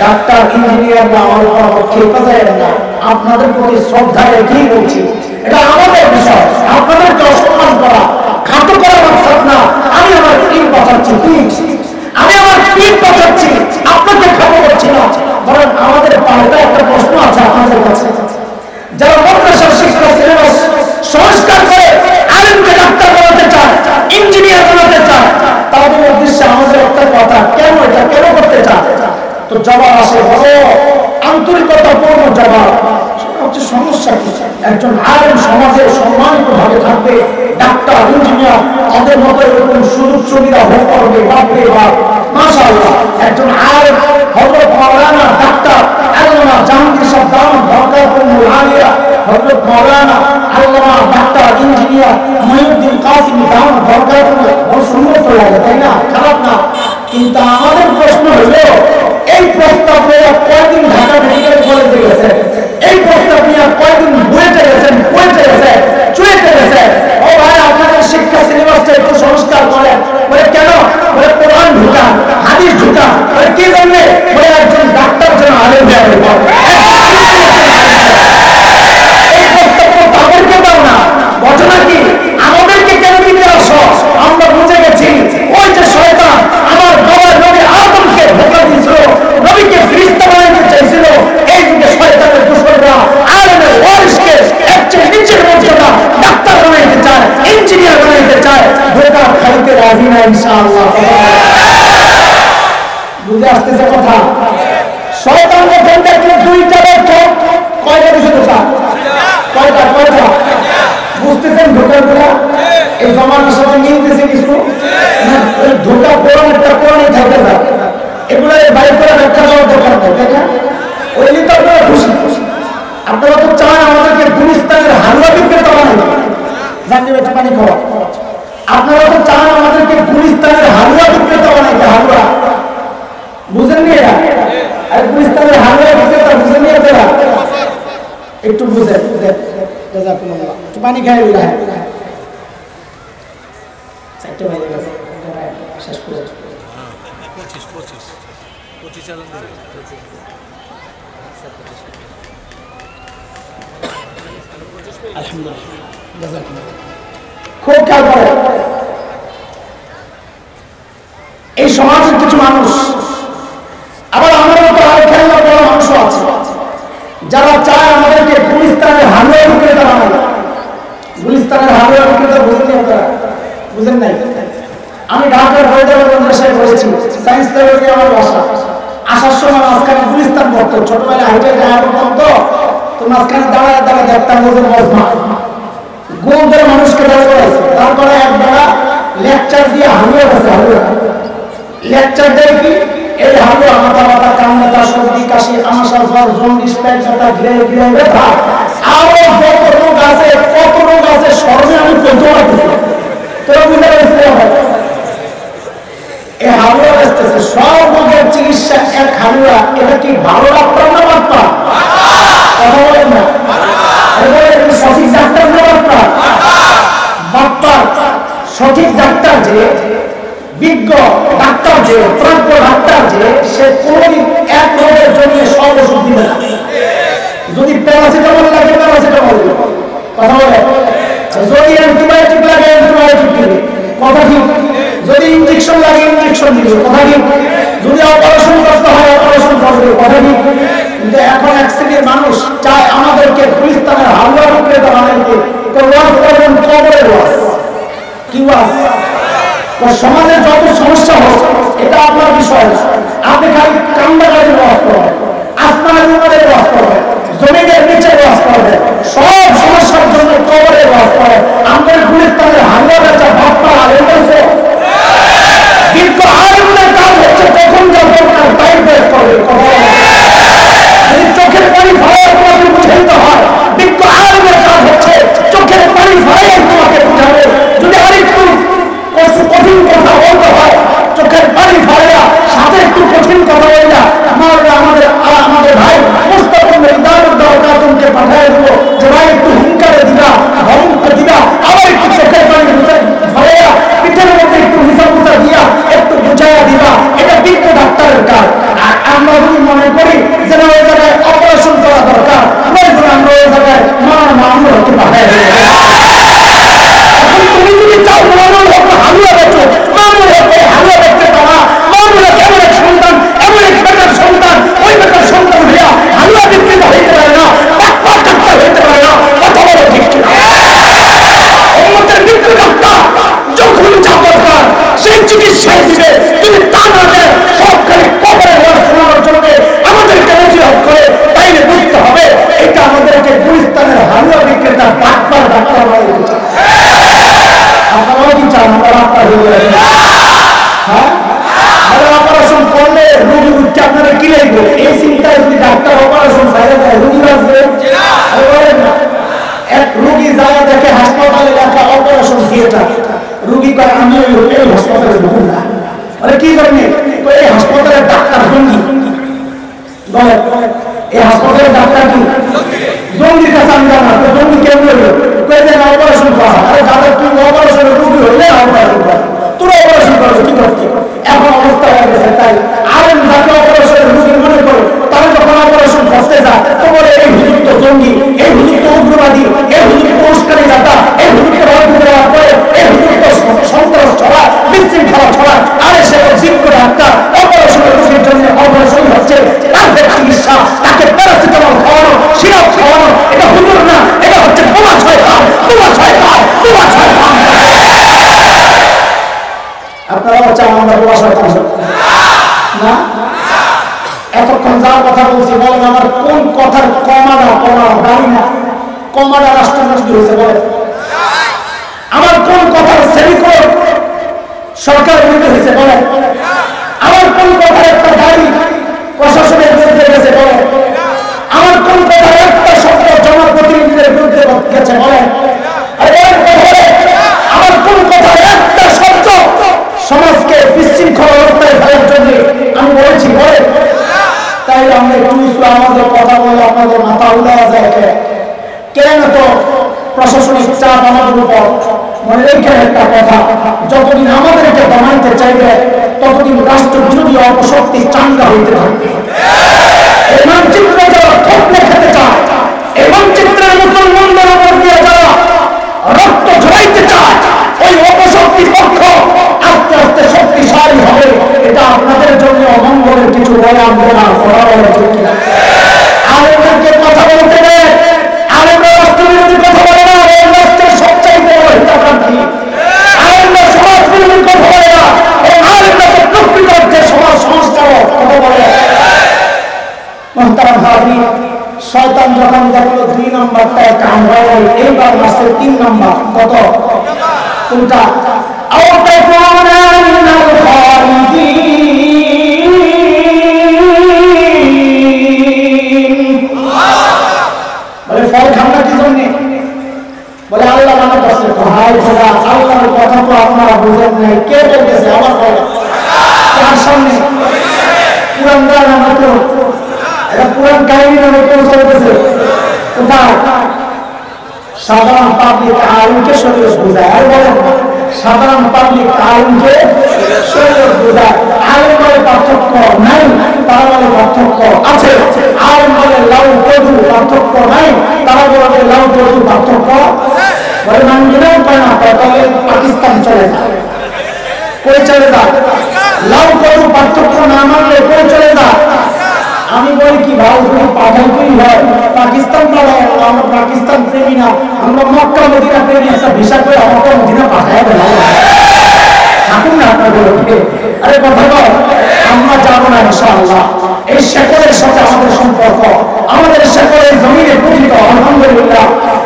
ডাক্তার, ইঞ্জিনিয়ার না আমার পক্ষে কথা না। আপনাদের প্রতি শ্রদ্ধা রেখেই বলছি, এটা আমাদের বিষয়। আপনাদেরকে অসম্মান করা, খাটো করা মাকসাদ না। আমি আমার পিঠ বাঁচাচ্ছি, প্লিজ, আমি আমার পিঠ বাঁচাচ্ছি, আপনাকে খাটো করছি না। বরং আমাদের পাল্টা একটা প্রশ্ন আছে আপনাদের কাছে। যারা মাদ্রাসার শিক্ষা সিলেবাস সংস্কার করে আলেমকে ডাক্তার বানাতে চায়, ইঞ্জিনিয়ার বানাতে চায়, তাদের উদ্দেশ্যে আমাদের একটা কথা, কেন এটা কেন করতে চায়? তো জবাব আসে, বড় আন্তরিকতাপূর্ণ জবাব। সেটা হচ্ছে সমস্যা কি? একজন আলেম সমাজে সম্মানিত ভাবে থাকবে, ডাক্তার ইঞ্জিনিয়ার তাদের মতো এরকম সুযোগ সুবিধা ভোগ করবে। বাপরে বাপ, মাশাআল্লাহ, একজন আলেম হযরত মাওলানা ডাক্তার আল্লামা জাহাঙ্গীর সাহেব দামাত বরকাতুহুল আলিয়া, হযরত মাওলানা আল্লামা ডাক্তার ইঞ্জিনিয়ার মহিউদ্দিন কাসিমি দামাত বরকাতুহুল, বড় সুন্দর তো লাগে, তাই না? খারাপ না। কিন্তু আমাদের প্রশ্ন হলো, এই প্রস্তাব নিয়ে কয়দিন ঢাকা মেডিকেল কলেজে গেছে, এই প্রস্তাব নিয়ে কয়দিন বুয়েটে গেছেন, কুয়েটে গেছে, চুয়েটে গেছে। ও ভাই, আপনাদের শিক্ষা সিলেবাসটা একটু সংস্কার করেন। বলে কেন? বলে কোরআন ঢুকান, হাদিস ঢুকান। বলে কি জন্যে? বলে একজন ডাক্তার যেন আলেম হয়ে এই প্রস্তাব তো তাদেরকে দাও না, ঘটনা কি? আমাদেরকে কেন দিতে আসো? আমরা বুঝে গেছি, ওই যে শয়তান আমার বাবার নবী আদমকে ধোঁকা দিয়েছিল, নবীকে ফেরেশতা বানাতে চাইছিল, এই যুগে শয়তানের দুশমনরা আলেমের ওয়ারিসকে একচেয়ে নিচের মর্যাদা ডাক্তার বানাইতে চায়, ইঞ্জিনিয়ার বানাইতে চায়। ধোঁকা খাইতে রাজি না ইনশাআল্লাহ। বুঝে আসতেছে কথা? শয়তান যখন দেখলো দুইটা ব্যর্থ, কয়টা দিছে ধোঁকা? কয়টা? বুঝতেছেন ধোঁকাগুলা? এই জমানার সাথে মিলতেছে কিছু না? ধোঁকা কোরআনেরটা কোরআনেই থাকতে যায়, এগুলো বাইর করে ব্যাখ্যা দেওয়ার দরকার নেই, তাই না? ওই নিয়ে তো আপনারা খুশি। আপনারা তো চান আমাদেরকে গুলিস্তানের হালুয়া বিক্রেতা বানাইতে, জানি একটা পানি খাওয়া। আপনারা তো চান আমাদেরকে গুলিস্তানের হালুয়া বিক্রেতা বানাইতে, হালুয়া। বুঝেননি এরা? আর গুলিস্তানের হালুয়া বিক্রেতা বুঝেননি আপনারা? একটু বুঝেন, একটু পানি খাই চারটে বাজে গেছে, শেষ করে খুব খেয়াল করে। এই সমাজের কিছু মানুষ, আবার আমাদের মতো আরো খেলনা করা মানুষ আছে, যারা চায় আমাদেরকে গুলিস্তানের হালুয়া বিক্রেতা বানাবে। গুলিস্তানের হালুয়া বিক্রেতা বুঝেননি আপনারা? বুঝেন নাই? আমি ঢাকার হায়দ্রাবাদ মাদ্রাসায় পড়েছি, সায়েন্স ল্যাবে আমার বাসা। আসার সময় মাঝখানে গুলিস্তান পড়তো, ছোটবেলায় হেঁটে যাওয়া করতাম, তো মাঝখানে দাঁড়ায় দাঁড়ায় দেখতাম ওদের মজমা গোল ধরে মানুষকে দাঁড়া করেছে। তারপরে এক বেড়া লেকচার দিয়ে হালুয়া গেছে, হালুয়া লেকচার দেয় কি? এই হালুয়া মাথা মাথা, কান ব্যথা, সর্দি কাশি, আমাশা, জ্বর, জন্ডিস, পেট ব্যথা, ঘিরে ঘিরে ব্যথা, আরো যত রোগ আছে, কত রোগ আছে, স্মরণে আমি বলতে পারতেছি। তোরা বুঝতে পারছিস? এই হালুয়া বেচতেছে, সব রোগের চিকিৎসা এক হালুয়া। এটা কি ভালো ডাক্তার না বাপ্পা? কথা বলেন না। সঠিক ডাক্তার না বাপ্পা? বাপ্পা সঠিক ডাক্তার যে, বিজ্ঞ ডাক্তার যে, প্রাজ্ঞ ডাক্তার যে, সে কোনদিন এক রোগের জন্য সব ওষুধ দিবে না। যদি প্যারাসিটামল লাগে প্যারাসিটামল দিবে, কথা বলে। যদি অ্যান্টিবায়োটিক লাগে অ্যান্টিবায়োটিক দিবে, কথা ঠিক। যদি ইনজেকশন লাগে ইনজেকশন দিবে, কথা ঠিক। যদি অপারেশন করতে হয় অপারেশন করবে, কথা ঠিক। কিন্তু এখন এক শ্রেণীর মানুষ চায় আমাদেরকে গুলিস্তানের হালুয়া বিক্রেতা বানাইতে। তো ওয়াজ করবেন কবরের ওয়াজ, কি ওয়াজ? সমাজের যত সমস্যা হচ্ছে এটা আপনার বিষয়। আপনি খালি কান্দাকারীর ওয়াজ করবেন, আসমানের উপরে ওয়াজ করবেন, জমিনের নিচে ওয়াজ করবেন, সব সমস্যার জন্য কবরের ওয়াজ করেন। আমাদের গুলিস্তানের হালুয়া বেচা বাপ্পা আলেম হয়েছে। কিন্তু আলেমদের কাজ হচ্ছে কখন যা দরকার তাই বের করবে। যদি চোখের পানি ফেলার তোমাকে বুঝাইতে হয়, বিজ্ঞ আলেমের কাজ হচ্ছে চোখের পানি ফেলাই তোমাকে বুঝাবে। যদি আরেকটু কঠিন কথা বলতে হয়, চোখের পানি ফেলাইয়া সাথে একটু কঠিন কথা বলিয়া আমাদের ভাই মুস্তাফিজুর কাতুমকে পাঠিয়ে দেবো যে ভাই একটু হুঙ্কারে দিবা, ধমকে দিবা, আবার একটু চোখের পানি ফেলাইয়া পিঠের মধ্যে একটু হিসাব দিয়া একটু বুঝাইয়া দিবা। এটা বিজ্ঞ ডাক্তারের কাজ। আর আমরা যদি মনে করি যে ওই জায়গায় অপারেশন করা দরকার, আমরা ওই জায়গায় মামলা হতে পাঠাই রোগী উঠছে আপনারা কি লাগবে এই চিন্তায় যদি ডাক্তার অপারেশন চাইলে দেয় রোগী আসবে এক রোগী যায় দেখে হাসপাতালে লেখা অপারেশন থিয়েটার রোগী কয় আমি এই হাসপাতালে ঢুকুন না মানে কি করবে তো এই হাসপাতালের ডাক্তার জঙ্গি বলে এই হাসপাতালের ডাক্তার কি জঙ্গির কাছে আমি জানা তো জঙ্গি কেমন হলো কয়ে দেন অপারেশন করা আরে দাদা তুই অপারেশনের রোগী হলে অপারেশন কর তোর অপারেশন করবে কি করতে এখন অবস্থা হয়ে গেছে তাই আরেক যাকে অপারেশনের রোগী মনে করো তারা যখন অপারেশন করতে যায় তো বলে এই হুজুর তো জঙ্গি এই হুজুর তো উগ্রবাদী এই হুজুর তো উস্কানি দাতা এই হুজুর তো রাজনীতি দেওয়ার পরে এই হুজুর তো সন্ত্রাস ছড়া বিশৃঙ্খলা ছড়া আরে সে যোগ্য ডাক্তার অপারেশনের রোগীর জন্য অপারেশন হচ্ছে পারফেক্ট চিকিৎসা তাকে প্যারাসিটামল খাওয়ানো সিরাপ খাওয়ানো এটা হুজুর না এটা হচ্ছে বোমা শয়তান বোমা শয়তান বোমা শয়তান আপনারা চান আমরা বোমা শয়তান না এতক্ষণ যার কথা বলছি বলেন আমার কোন কথার কমাডা দাঁড়ি না কমাডা রাষ্ট্রমন্ত্রী হয়েছে বলেন আমার কোন কথার সেমিকোর সরকার বিরুদ্ধে হয়েছে বলেন আমার কোন কথার একটা দাঁড়ি প্রশাসনের বিরুদ্ধে গেছে বলেন আমার কোন কথার একটা শব্দ জনপ্রতিনিধিদের বিরুদ্ধে গেছে বলেন আমার কোন কথার একটা শব্দ সমাজকে বিশৃঙ্খল অবস্থায় ফেলার জন্য আমি বলেছি বলেন তাই আমরা একটু আমাদের কথা বলে আপনাদের মাথা উড়াওয়া যায় কেন তো প্রশাসনিক চাপ আমাদের উপর মনে রেখে একটা কথা যতদিন আমাদেরকে দমাইতে চাইবে ততদিন রাষ্ট্র বিরোধী অপশক্তি চাঙ্গা হইতে থাকবে এই মানচিত্র যারা থপলে খেতে চায় এই মানচিত্রের মুসলমানদের উপর দিয়ে যারা রক্ত ঝরাইতে চায় ওই অপশক্তি পক্ষ আস্তে আস্তে শক্তিশালী হবে এটা আপনাদের জন্য অমঙ্গলের কিছু বলে আনবে না করা বলে ঠিক কিনা আলেমদেরকে কথা বলতে দেয় আলেমরা রাষ্ট্রবিরোধী কথা বলে না এই রাষ্ট্রের সবচাইতে বড় হিতাকাঙ্ক্ষী আলেমরা সমাজ বিরোধী কথা বলে না এই আলেমরা তো প্রকৃত অর্থে সমাজ সংস্কারক কথা বলে মুহতারাম হাজির শয়তান যখন দেখলো 2 নম্বরটায় কাম হয় এইবার মাসে 3 নম্বর কত কোনটা বলে ফল খাওয়া কি জন্য বলে আল্লাহ মানা করছে ভাই খোদা আল্লাহর কথা তো আপনারা বুঝেন নাই কে বলতেছে আমার কথা কার সামনে পুরান গান আমাকে এটা পুরান কাহিনী নামে কেউ চলতেছে কোথায় সাধারণ পাবলিক আইনকে শরীয়ত বোঝায় আর বলেন সাধারণ পাবলিক আইনকে শরীয়ত বোঝায় আইন বলে পার্থক্য নাই তারা বলে পার্থক্য আছে আইন বলে লাউ কদু পার্থক্য নাই তারা বলে লাউ কদু পার্থক্য বলে মানবিনাও পায় না তাহলে পাকিস্তান চলে যায় কই চলে যায় লাউ কদু পার্থক্য না মানলে কই চলে যায় আমি বলি কি ভাই তুমি পাঠাইতেই হয় পাকিস্তান পাঠাই আমরা পাকিস্তান প্রেমী না আমরা মক্কা মদিনা প্রেমী একটা ভিসা করে মক্কা মদিনা পাঠাই দেবো থাকুন না আপনাদের আরে কথা বল আমরা যাবো না ইনশাআল্লাহ এই শেকলের সাথে আমাদের সম্পর্ক আমাদের শেকলের জমিনে পতিত আলহামদুলিল্লাহ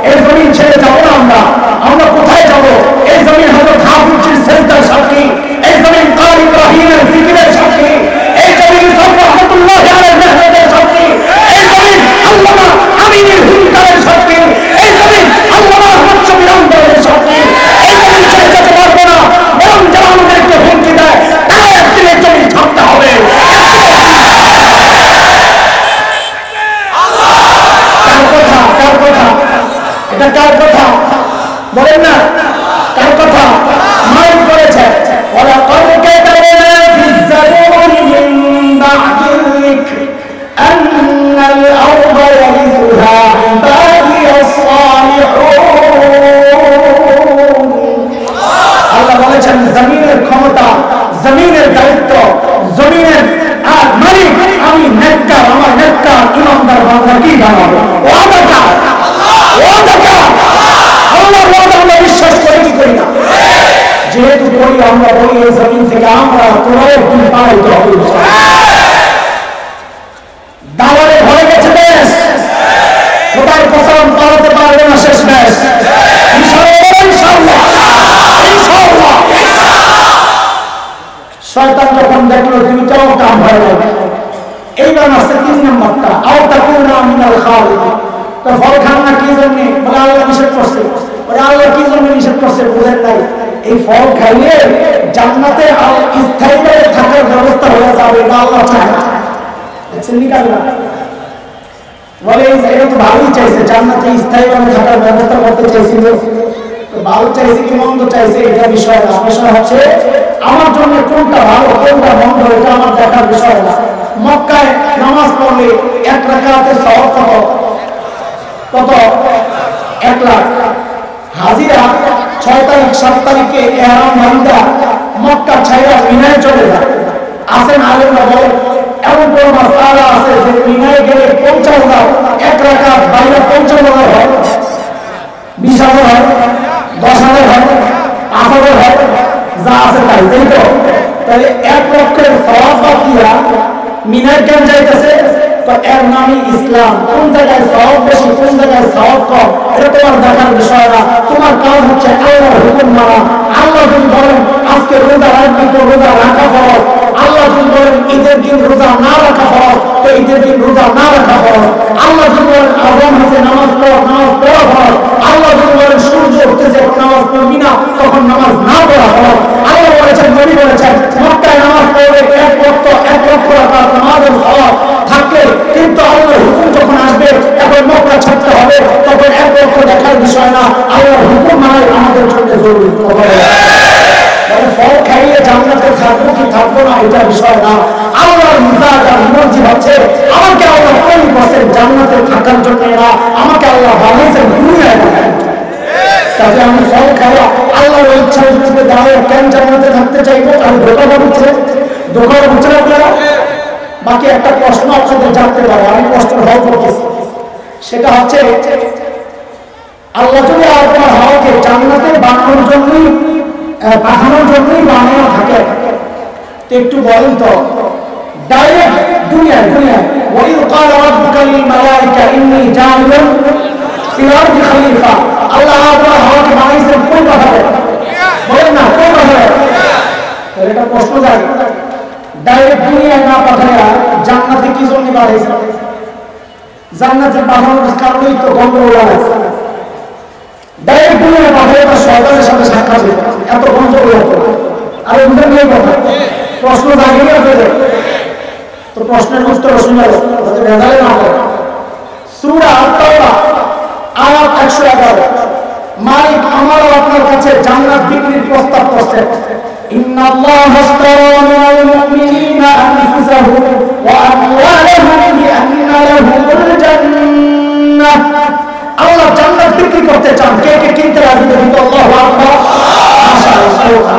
এই জমিন ছেড়ে যাবো না আমরা কোথায় যাবো এই জমিন হলো খাবুচির সেজদার সাক্ষী এই জমিন কাল ইব্রাহিমের জিকিরের সাক্ষী এই জমিন রহমাতুল্লাহ আলাইহি মেহনতের সাক্ষী এই জমিন আল্লামা আমিনের হুঙ্কারের সাক্ষী এই জমিন আল্লামা আহমদ শফির আন্দোলনের সাক্ষী এই জমিন ছেড়ে যেতে পারবো না বরং যারা আমাদেরকে হুমকি দেয় তারা একদিন এই জমিন ছাড়তে হবে কার কথা এটা কার কথা বলেন না কার কথা মাইক করেছে ওরা কলকে তারা ফিজারুন মিন বা'দিক আন্নাল আরদা ইয়ারিসুহা ইবাদিয়াস সালিহুন আল্লাহ বলেছেন জমিনের ক্ষমতা জমিনের দায়িত্ব জমিনের আর মালিক আমি নেককার আমার নেককার ইমানদার বান্দা কি বানাবো ওয়াদা আল্লাহর ওয়াদা আমরা বিশ্বাস করি কি করি না যেহেতু করি আমরা বলি এই জমিন থেকে আমরা তোরা একদিন পালাইতে হবে দালালে ভরে গেছে দেশ কোথায় কসম পালাতে পারবে না শেষ দেশ ইনশাআল্লাহ শয়তান যখন দেখলো দুইটাও কাম হয় না। এইবার আসছে 3 নম্বরটা, আও তাকুনা মিনাল খালিদিন। তো ফল খান না কি জন্য? বলে আল্লাহ নিষেধ করছে। বলে আল্লাহ কি জন্য নিষেধ করছে বুঝেন নাই? এই ফল খাইলে জান্নাতে স্থায়ীভাবে থাকার ব্যবস্থা হয়ে যাবে, এটা আল্লাহ চায় না। দেখছেন নি কাজ না? বলে এটা তো ভালোই চাইছে, জান্নাতে স্থায়ীভাবে থাকার ব্যবস্থা করতে চাইছিল। ভালো চাইছে কি মন্দ চাইছে এটা বিষয় না। বিষয় হচ্ছে আমার জন্য কোনটা ভালো কোনটা মন্দ এটা আমার দেখার বিষয় না। মক্কায় নামাজ পড়লে 1 রাকাতের সওয়াব কত? 1 লাখ। হাজিরা 6 তারিখ 7 তারিখে ইহরাম বান্দা মক্কা ছাইরা মিনায় চলে যায়। আসেন আলেমরা বলেন এমন কোন মাসআলা আছে যে মিনায় গেলে 50,000 1 রাকাত বাইরে 50,000 হয়, 20,000 হয়, 10,000 হয়, 5,000 হয়, যা আছে তাই, তাই তো? তাহলে 1 লক্ষের সওয়াব দিয়া মিনায় কেন যাইতেছে? এর নামই ইসলাম। কোন জায়গায় সওয়াব বেশি কোন জায়গায় সওয়াব কম এটা তোমার দেখার বিষয় না। তোমার কাজ হচ্ছে আল্লাহর হুকুম মানা। আল্লাহ যদি বলেন আজকে রোজা রাখবি তো রোজা রাখা ফরজ। আল্লাহ যদি বলেন ঈদের দিন রোজা না রাখা ফরজ তো ঈদের দিন রোজা না রাখা ফরজ। আল্লাহ যদি বলেন আযান হয়েছে নামাজ পড়া ফরজ। আল্লাহ যদি বলেন সূর্য উঠতেছে নামাজ পড়বি না তখন নামাজ না পড়া ফরজ। আল্লাহ বলেছেন নবী বলেছেন মক্কায় নামাজ পড়লে 1 ওয়াক্ত 1 লক্ষ রাকাত নামাজের সওয়াব থাকলে, কিন্তু আল্লাহর হুকুম যখন আসবে এখন মক্কা ছাড়তে হবে তখন 1 লক্ষ দেখার বিষয় না, আল্লাহর হুকুম মানাই আমাদের জন্য জরুরি। মানে ফল খাইয়ে জান্নাতে থাকবো কি থাকবো না এটা বিষয় না। আল্লাহর মিজাজ আর মর্জি হচ্ছে আমাকে আল্লাহ তৈরি করছেন জান্নাতে থাকার জন্য না, আমাকে আল্লাহ বানিয়েছেন দুনিয়ায় থাকার জন্য। তাহলে আমি ফল খাওয়া আল্লাহর ইচ্ছা যদি দাঁড়ায় কেন জান্নাতে থাকতে চাইবো? আমি ধোকা বুঝছে আপনারা। বাকি একটা প্রশ্ন আপনাদের জানতে পারে, আমি প্রশ্ন হল করতেছি। সেটা হচ্ছে আল্লাহ যদি আপনার হাওয়াকে জান্নাতে বানানোর জন্যই পাঠানোর জন্যই বানিয়ে থাকে তো একটু বলেন তো ডাইরেক্ট দুনিয়ায় ওয়াইদ ক্বালা রাব্বুকা লিল মালায়েকা ইন্নী জাইলুন ফিল আরদি খলিফা। আল্লাহ আপনার হাওয়াকে বানাইছেন কই পাঠাবে? বলেন না কই পাঠাবে? তাহলে এটা প্রশ্ন জাগে ডাইরেক্ট দুনিয়ায় না পাঠায়া জান্নাতে কি জন্য বানাইছেন? জান্নাতে পাঠানোর কারণেই তো গন্ডগোল আছে। ডাইরেক্ট দুনিয়ায় পাঠালে তো শয়তানের সাথে সাক্ষাৎ হতো, এত গন্ডগোল হতো। আর বুঝলেন এই কথা? প্রশ্ন জাগিয়ে আপনাদের তো প্রশ্নের উত্তর শুনে যাতে ভেজালে না হয়। সূরা তাওবা আয়াত 111 মালিক আমার আপনার কাছে জান্নাত বিক্রির প্রস্তাব করছেন। ইন্নাল্লাহা আশতারা মিনাল মুমিনিনা আনফুসাহুম ওয়া আমওয়ালাহুম বিআন্না লাহুমুল জান্নাহ। আল্লাহ জান্নাত বিক্রি করতে চান, কে কে কিনতে রাজি? আল্লাহু আকবার, মাশাআল্লাহ।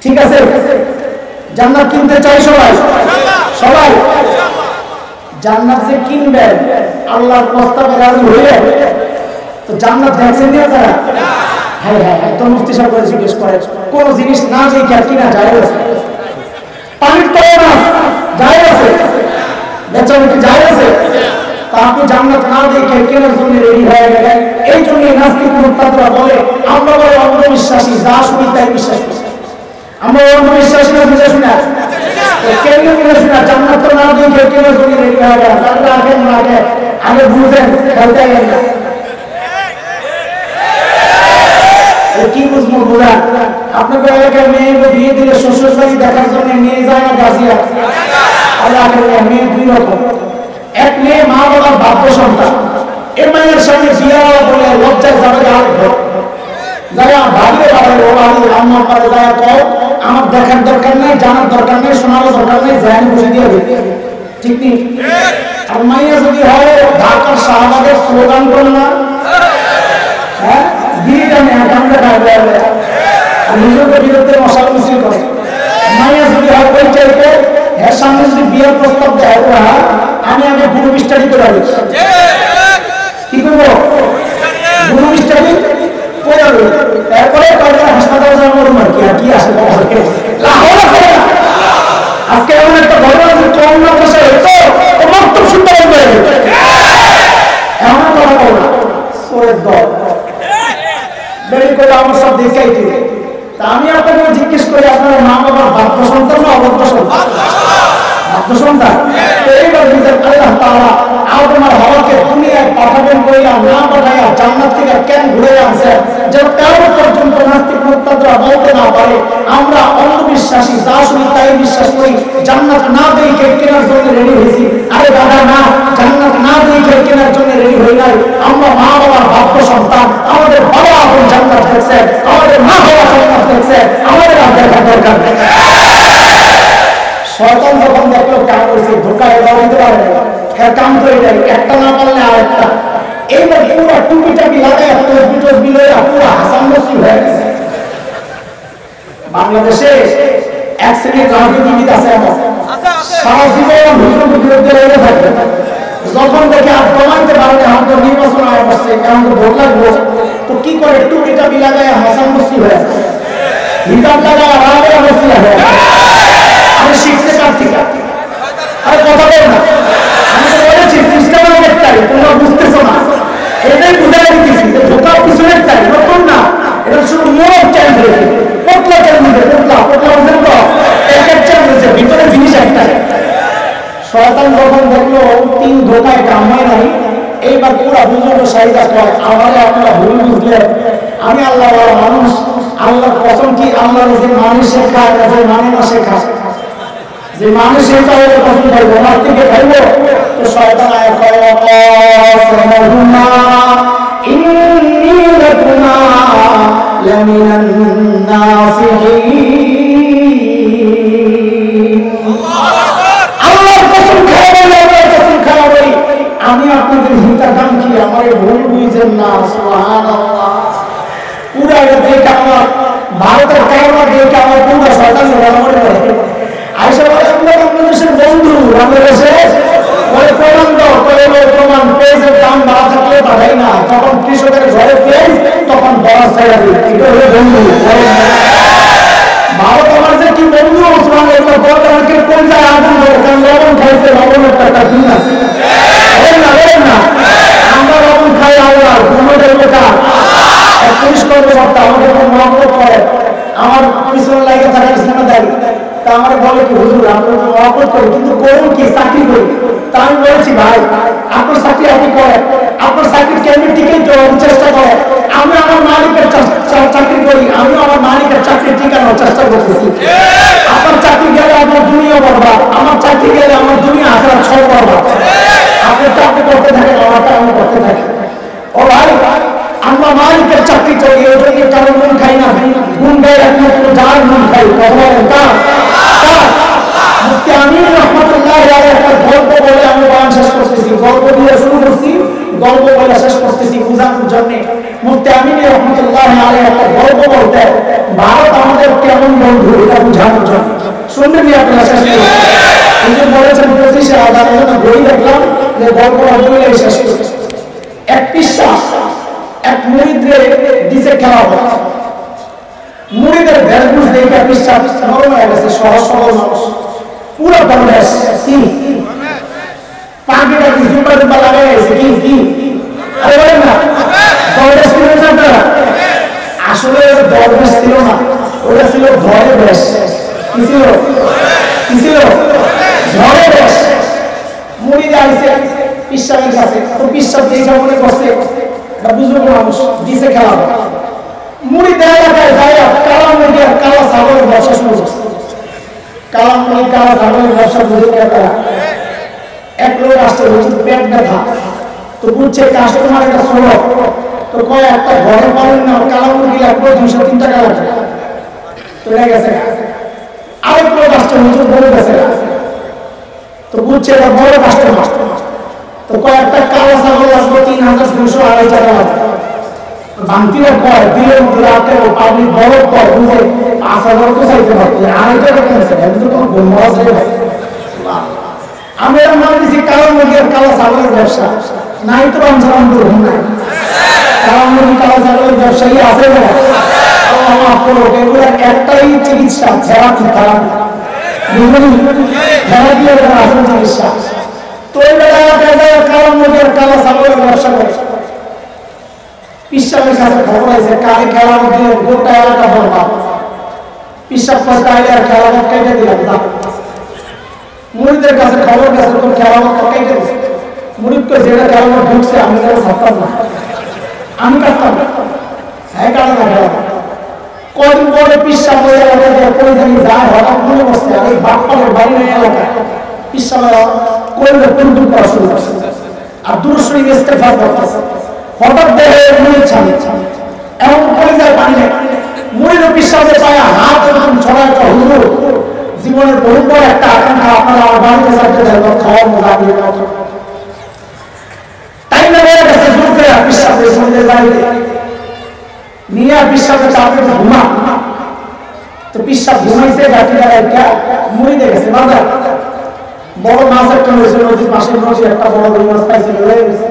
ঠিক আছে, জান্নাত কিনতে চাই সবাই। জান্নাত যে কিনবেন আল্লাহর প্রস্তাবে রাজি হইলে তো জান্নাত দেখছেন না তারা? হ্যাঁ তো মুফতি সাহেব করে জিজ্ঞেস করে কোন জিনিস না দেখে কিনা যায় আছে? পানির তলে মাছ যায় আছে, বেচা বিক্রি যায় আছে। তা আপনি জান্নাত না দেখে কেনার জন্য রেডি হয়ে গেলেন। এই জন্য নাস্তিক মুরতাদরা বলে আমরা বলে অন্ধবিশ্বাসী, যা শুনি তাই বিশ্বাস করি। আমরা অন্ধবিশ্বাসী না বুঝে শুনে কেন বুঝে শুনে জান্নাত তো না দেখে কেনার জন্য রেডি হয়ে গেলেন। তাহলে আগে বুঝেন খেলতে গেলেন না। কি বুঝবো বোঝা? আপনাকে এলাকার মেয়ে বিয়ে দিলে শ্বশুর বাড়ি দেখার জন্য নিয়ে যায় না গাছিয়া? মেয়ে 2 রকম। এক মেয়ে মা বাবার বাধ্য সন্তান, এ মায়ের সঙ্গে বিয়ে বলে লজ্জায় যাবে যারা ভাবিয়ে ও বাড়ি আম্মা পারে যায় কও আমার দেখার দরকার নেই, জানার দরকার নেই, শোনারও দরকার নেই, জানি বসে দিয়ে দেবে। ঠিক নেই? আর মাইয়া যদি হয় ঢাকার শাহবাগের স্লোগান করে না, হ্যাঁ বিয়েটা নেয় গামলা খাওয়া আর নিজেকে বিরুদ্ধে মশাল মিছিল করে। মাইয়া যদি হয় ওই চাইতে এর সামনে যদি বিয়ের প্রস্তাব দেয় আমি আগে গ্রুপ স্টাডি করে আনি। কি করবো? গ্রুপ স্টাডি করে আনি, এরপরে হাসপাতালে যাবো আর কি আসে আজকে এমন একটা ঘটনা যে করোনা বসে বক্তব্য শুনতে হবে এমন কথা বল না। সোরের দল বেড়ি করে আমার সব দেখাই দিবে। তা আমি আপনাকে জিজ্ঞেস করি আপনার মা বাবার বাধ্য সন্তান না অবাধ্য সন্তান? বাধ্য সন্তান। এইবার বিচার আল্লাহ তাআলা আদম আর হাওয়াকে দুনিয়ায় পাঠাবেন কইলা না পাঠাইয়া জান্নাত থেকে কেন ঘুরে আনছে যে তেমন পর্যন্ত নাস্তিক মুরতাদরা বলতে না পারে আমরা অন্ধবিশ্বাসী যা শুনি তাই বিশ্বাস করি, জান্নাত না দেখে কেনার জন্য রেডি হয়েছি। আরে দাদা না, জান্নাত না দেখে কেনার জন্য রেডি হই নাই। আমরা মা বাবার বাধ্য সন্তান, আমাদের বাবা আপন জান্নাত দেখছে, আমাদের মা বাবা জান্নাত দেখছে, আমাদের আর দেখার দরকার নেই। শয়তান যখন দেখলো কাজ করছে ধোকা এবার দিতে পারে এর কাম তো এটাই, একটা না পারলে আর একটা। এইবার পুরো টুপিটাপি লাগায় তসবি লইয়া পুরো হাসান বসরি হয়ে গেছে। বাংলাদেশে এক শ্রেণীর রাজনীতিবিদ আছে, সারা জীবন হুজুরের বিরুদ্ধে লেগে থাকবে, যখন দেখে আর কমাইতে পারে না, এখন তো নির্বাচন আয় করছে, এখন তো ভোট লাগবে, তো কি করে টুপিটাপি লাগায় হাসান বসরি হয়ে যায়, হিজাব লাগায় রাবেয়া বসরিয়া হয়ে যায়। আমি শিখতে পারছি না, আরে কথা বল না, আমি তো বলেছি সিস্টেম অনেকটাই, তোমরা বুঝতেছো না, এটাই বুঝাই দিতেছি যে ঢোকার পিছনের চাই নতুন না, এটা শুধু মোড় চেঞ্জ হয়েছে, পোটলা চেঞ্জ হয়েছে, পোটলা বুঝেন তো, এক চেঞ্জ হয়েছে, ভিতরে জিনিস একটাই। শয়তান যখন দেখলো তিন ধোকায় কাম হয় নাই, এইবার পুরা বুঝলো সাইজা কয় আমারে আপনারা ভুল বুঝলেন, আমি আল্লাহ মানুষ, আল্লাহর কসম কি আল্লাহ যে মানে শেখায় যে মানে না শেখায়, যে মানে শেখা হলে কসম খাইবো আমার থেকে খাইবো। তো শয়তান আয় কয় অকসমহুমা ইন্নী লাকুমা লামিনান নাসিহিন। আল্লাহর কসম খাওয়া বলি, আল্লাহর কসম খাওয়া বলি আমি আপনাদের হিতাকাঙ্ক্ষী, আমার ভুল বুঝেন না। সুবহানাল্লাহ। পুরা এটা দেখে আমার ভারতের কারণে দেখে আমার পুরো শয়তান মনে করে আইসা বলে আমরা বাংলাদেশের বন্ধু, বাংলাদেশে বলে প্রমাণ দাও, প্রমাণ পেঁয়াজের দাম বাড়া থাকলে বাড়াই না, তখন কৃষকের ঘরে পেঁয়াজ তখন বড় ছাড়া দিই, এটা হলো বন্ধু। ভারত আমার যে কি বন্ধু ওসমান এগুলো বলতে আমাকে কোন যায় আগুন দেবো, কারণ লবণ খাইছে, লবণের একটা দিন আছে বলেন না, আমরা লবণ খাই আল্লাহ কোনো দেখবে কার পুলিশ কর্মকর্তা আমাকে মহব্বত করে, আমার পিছনে লাগে থাকা ইসলামে দেয়, তা আমার বলে কি হুজুর আমরা মহব্বত করি কিন্তু করুন কি চাকরি করি। তা আমি বলেছি ভাই আপনার চাকরি আপনি করেন, আপনার চাকরি কেমনি টিকে চেষ্টা করেন, আমি আমার মালিকের চাকরি করি, আমি আমার মালিকের চাকরি টিকানোর চেষ্টা করতেছি। আপনার চাকরি গেলে আপনার দুনিয়া বরবাদ, আমার চাকরি গেলে আমার দুনিয়া আখেরাত সব বরবাদ। আপনারটা আপনি করতে থাকেন, আমারটা আমি করতে থাকি। ও ভাই আমরা মালিকের চাকরি করি, এই জন্য কারো নুন খাই না, নুন গায়ে একমাত্র যার নুন খাই, মুফতি আমিন রহমাতুল্লাহ আলাইহি একটা গল্প বলে আমি বয়ান শেষ করতেছি, গল্প দিয়ে শুরু করছি, গল্প বলে শেষ করতেছি বুঝানোর জন্য। মুফতি আমিন রহমাতুল্লাহ আলাইহি একটা গল্প বলতে ভারত আমাদের কেমন বন্ধু এটা বুঝানোর জন্য, শুনবেন আপনারা শেষ করুন। হুজুর বলেছেন 25,000 বই দেখলাম যে গল্পটা বলে শেষ করতেছি। এক বিশ্বাস এক মুরিদরে দিছে খেলা হবে, মুরিদের বেশভূষ দেখে বিশ্বাস নরম হয়ে গেছে, সহজ সরল মানুষ পুরো দরবেশ কি পাখিটা কি জুম্বা জুম্বা লাগাই গেছে কি কি আরে বলেন না দরবেশ ছিল না আপনারা, আসলে দরবেশ ছিল না, ওটা ছিল ঘরে বেশ। কি ছিল কি ছিল ঘরে বেশ। মুরিদ আইছে বিশ্বাসের কাছে, তো বিশ্বাস দেখে মনে করছে বুজুর্গ মানুষ দিছে খেলা, মুড়ি দেয় এলাকায় যায় কালা মুরগি আর কালা ছাগলের ব্যবসা শুরু করছে। কালা মুরগি কালা ছাগলের ব্যবসা বুঝে তারা এক লোক আসছে পেট ব্যথা, তো বুঝছে কাস্টমার একটা ষোলো, তো কয় একটা ঘরে পাবেন না, কালা মুরগি লাগবে 203 টাকা লাগবে, তো এটা গেছে। আরেক লোক আসছে হুজুর বলে গেছে, তো বুঝছে এটা বড় কাস্টমার, তো কয়েকটা কালো ছাগল আসবে 3,200-2,500 টাকা লাগবে। বাংতিরা কয় দিলের মধ্যে রাতে ও পাবলিক বড় কয় বুঝে আশা বড় তো চাইতে পারছে আড়াইটা টাকা আছে, একদম তো ঘুমরা যায়। আমি এর নাম দিছি কালো মুরগি আর কালো ছাগলের ব্যবসা, নাই তো রমজান ঘুম নাই, কালো মুরগি কালো ছাগলের ব্যবসায়ী আছে না, আল্লাহ মাফ করুক। এগুলো একটাই চিকিৎসা, থেরাপি, থেরাপি বুঝলি, থেরাপি এর আসল চিকিৎসা। তো এই বেলায় কালো মুরগি আর কালো ছাগলের ব্যবসা করে বিশ্বাসের কাছে খবর আছে কারে খেলা দিলে গোটা এলাকা বরবাদ, পিসাব করতে আইলে আর খেলামত কেটে দিলাম না, মুরিদের কাছে খবর গেছে তোর খেলামত কেটে দিছে। মুরিদ কই যেটা খেলামত ঢুকছে আমি তাকে ছাড়তাম না, আমি কাটতাম না, হ্যাঁ কাটা না খেলামত। কদিন পরে পিসাব হয়ে এলাকায় কই জানি যায়, হঠাৎ মনে বসছে আর এই বাপ্পালের বাড়ি নেই এলাকায় পিসাব কইলে টুনটুন করা শুরু করছে আর দুরুশ্বরী ইস্তেগফার করতেছে। হঠাৎ দেখে মুরিদ ছাড়ে এমন করে যায় পানি নেই, মুরিদ পিসাবে পায়া হাত এরকম ছড়ায় একটা হুজুর জীবনের বহু বড় একটা আকাঙ্ক্ষা আপনারা আমার বাড়িতে যাইতে চাইবেন, খাওয়ার মজা দিয়ে টাইম লেগে গেছে জোর করে পিসাবে মুরিদের বাড়িতে নিয়ে পিসাবে চাপে ঘুমা। তো পিসাব ঘুমাইছে গাছি একটা মুরিদে গেছে বাজার, বড় মাছ একটা হয়েছে নদীর পাশের নদী, একটা বড় রুই মাছ পাইছে রয়ে গেছে।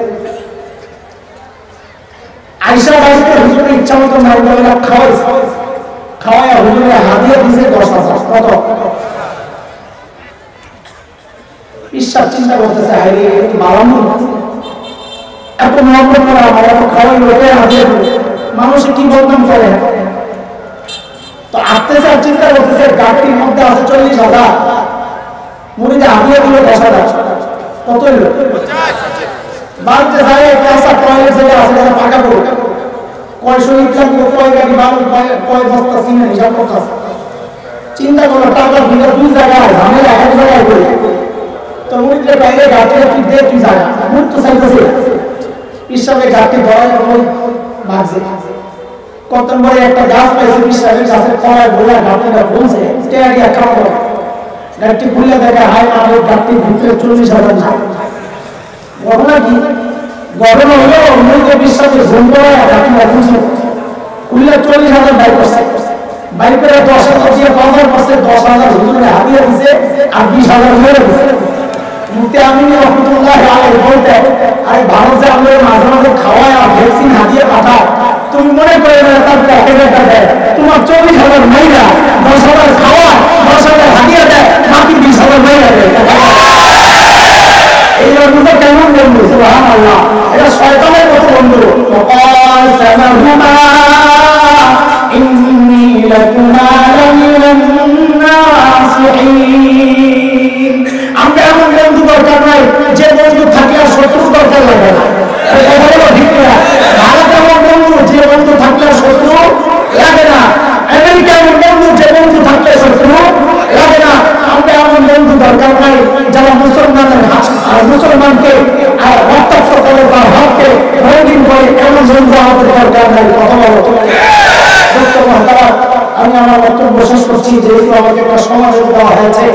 আইসা বাড়িতে হুজুরের ইচ্ছা মতো নারকেল খাওয়াইছে, খাওয়াইয়া হুজুরে হাতিয়ে দিয়েছে 10,000। কত? পিসাব চিন্তা করতেছে হাইরে একটু বাড়ানো, এত মহব্বত করা আমার, এত খাওয়াই লোকে হাতিয়ে মানুষে কি বদনাম করে। তো আসতেছে আর চিন্তা করতেছে গাড়ির মধ্যে আছে 40,000, মুড়িতে হাতিয়ে দিল 10,000। কত হইল? বাড়িতে যায় কাঁচা টয়লেট যেটা আছে সেটা পাকা করো, কয়শো ইটলাম কয় গাড়ি বালু কয় বস্তা সিমেন্ট হিসাব করতেছে। চিন্তা করো টাকা দিলে 2 জায়গায় ঝামেলা এক জায়গায় করে। তো মুড়িতে বাইরে গাড়িটা তুই দে, তুই জায়গা মুখ তো চাইতেছে পিসাবে গাড়ি ধরায় ভাগছে। কত বড় একটা গাছ পাইছে পিসাবের গাছের তলায় বলে গাড়িটা বলছে টেয়ারি একটা করে গাড়িটি খুলে দেখে হাই আমার গাড়ির ভিতরে 40,000 না। ঘটনা কি? ঘটনা হলো মুড়িতে পিসাবে ঘুম করে গাড়িটা খুলছে, খুললে 40,000 বাইর করছে, বাইর করে 10,000 দিয়ে বাজার করছে, 10,000 হুজুরে হাতিয়ে দিছে আর 20,000 মেরে দিছে। মুফতি আমিন রহমাতুল্লাহ আলাইহি বলতে আরে ভারত যে আমাদের মাঝে মাঝে খাওয়ায় আর ভ্যাকসিন হাতিয়ে পাঠাও, তুমি মনে করে না তার প্যাকেটটা দেয় তোমার 40,000 মাইরা 10,000 খাওয়া 10,000 হাতিয়ে দেয়, বাকি 20,000 মাইরা দেয়। এই বন্ধু কেমন বন্ধু? সুবহানাল্লাহ, এটা শয়তানের মতো বন্ধু। ওয়াকাল সামাহুমা ইন্নী লাকুমা লামিনান নাসিহিন। আমরা এমন বন্ধু দরকার নাই যে বন্ধু থাকলে আর শত্রু দরকার লাগে না, ঠিক না? ভারত এমন বন্ধু যে বন্ধু থাকলে শত্রু লাগে না, আমেরিকা এমন বন্ধু যে বন্ধু থাকলে শত্রু লাগে না। আমরা এমন বন্ধু দরকার নাই যারা মুসলমানকে রক্তাক্ত করে বা হককে রঙিন করে, এমন বন্ধু আমাদের দরকার নাই। কথা বলো, আমি আমার বক্তব্য শেষ করছি, যেহেতু আমাকে একটা সমাজ দেওয়া হয়েছে।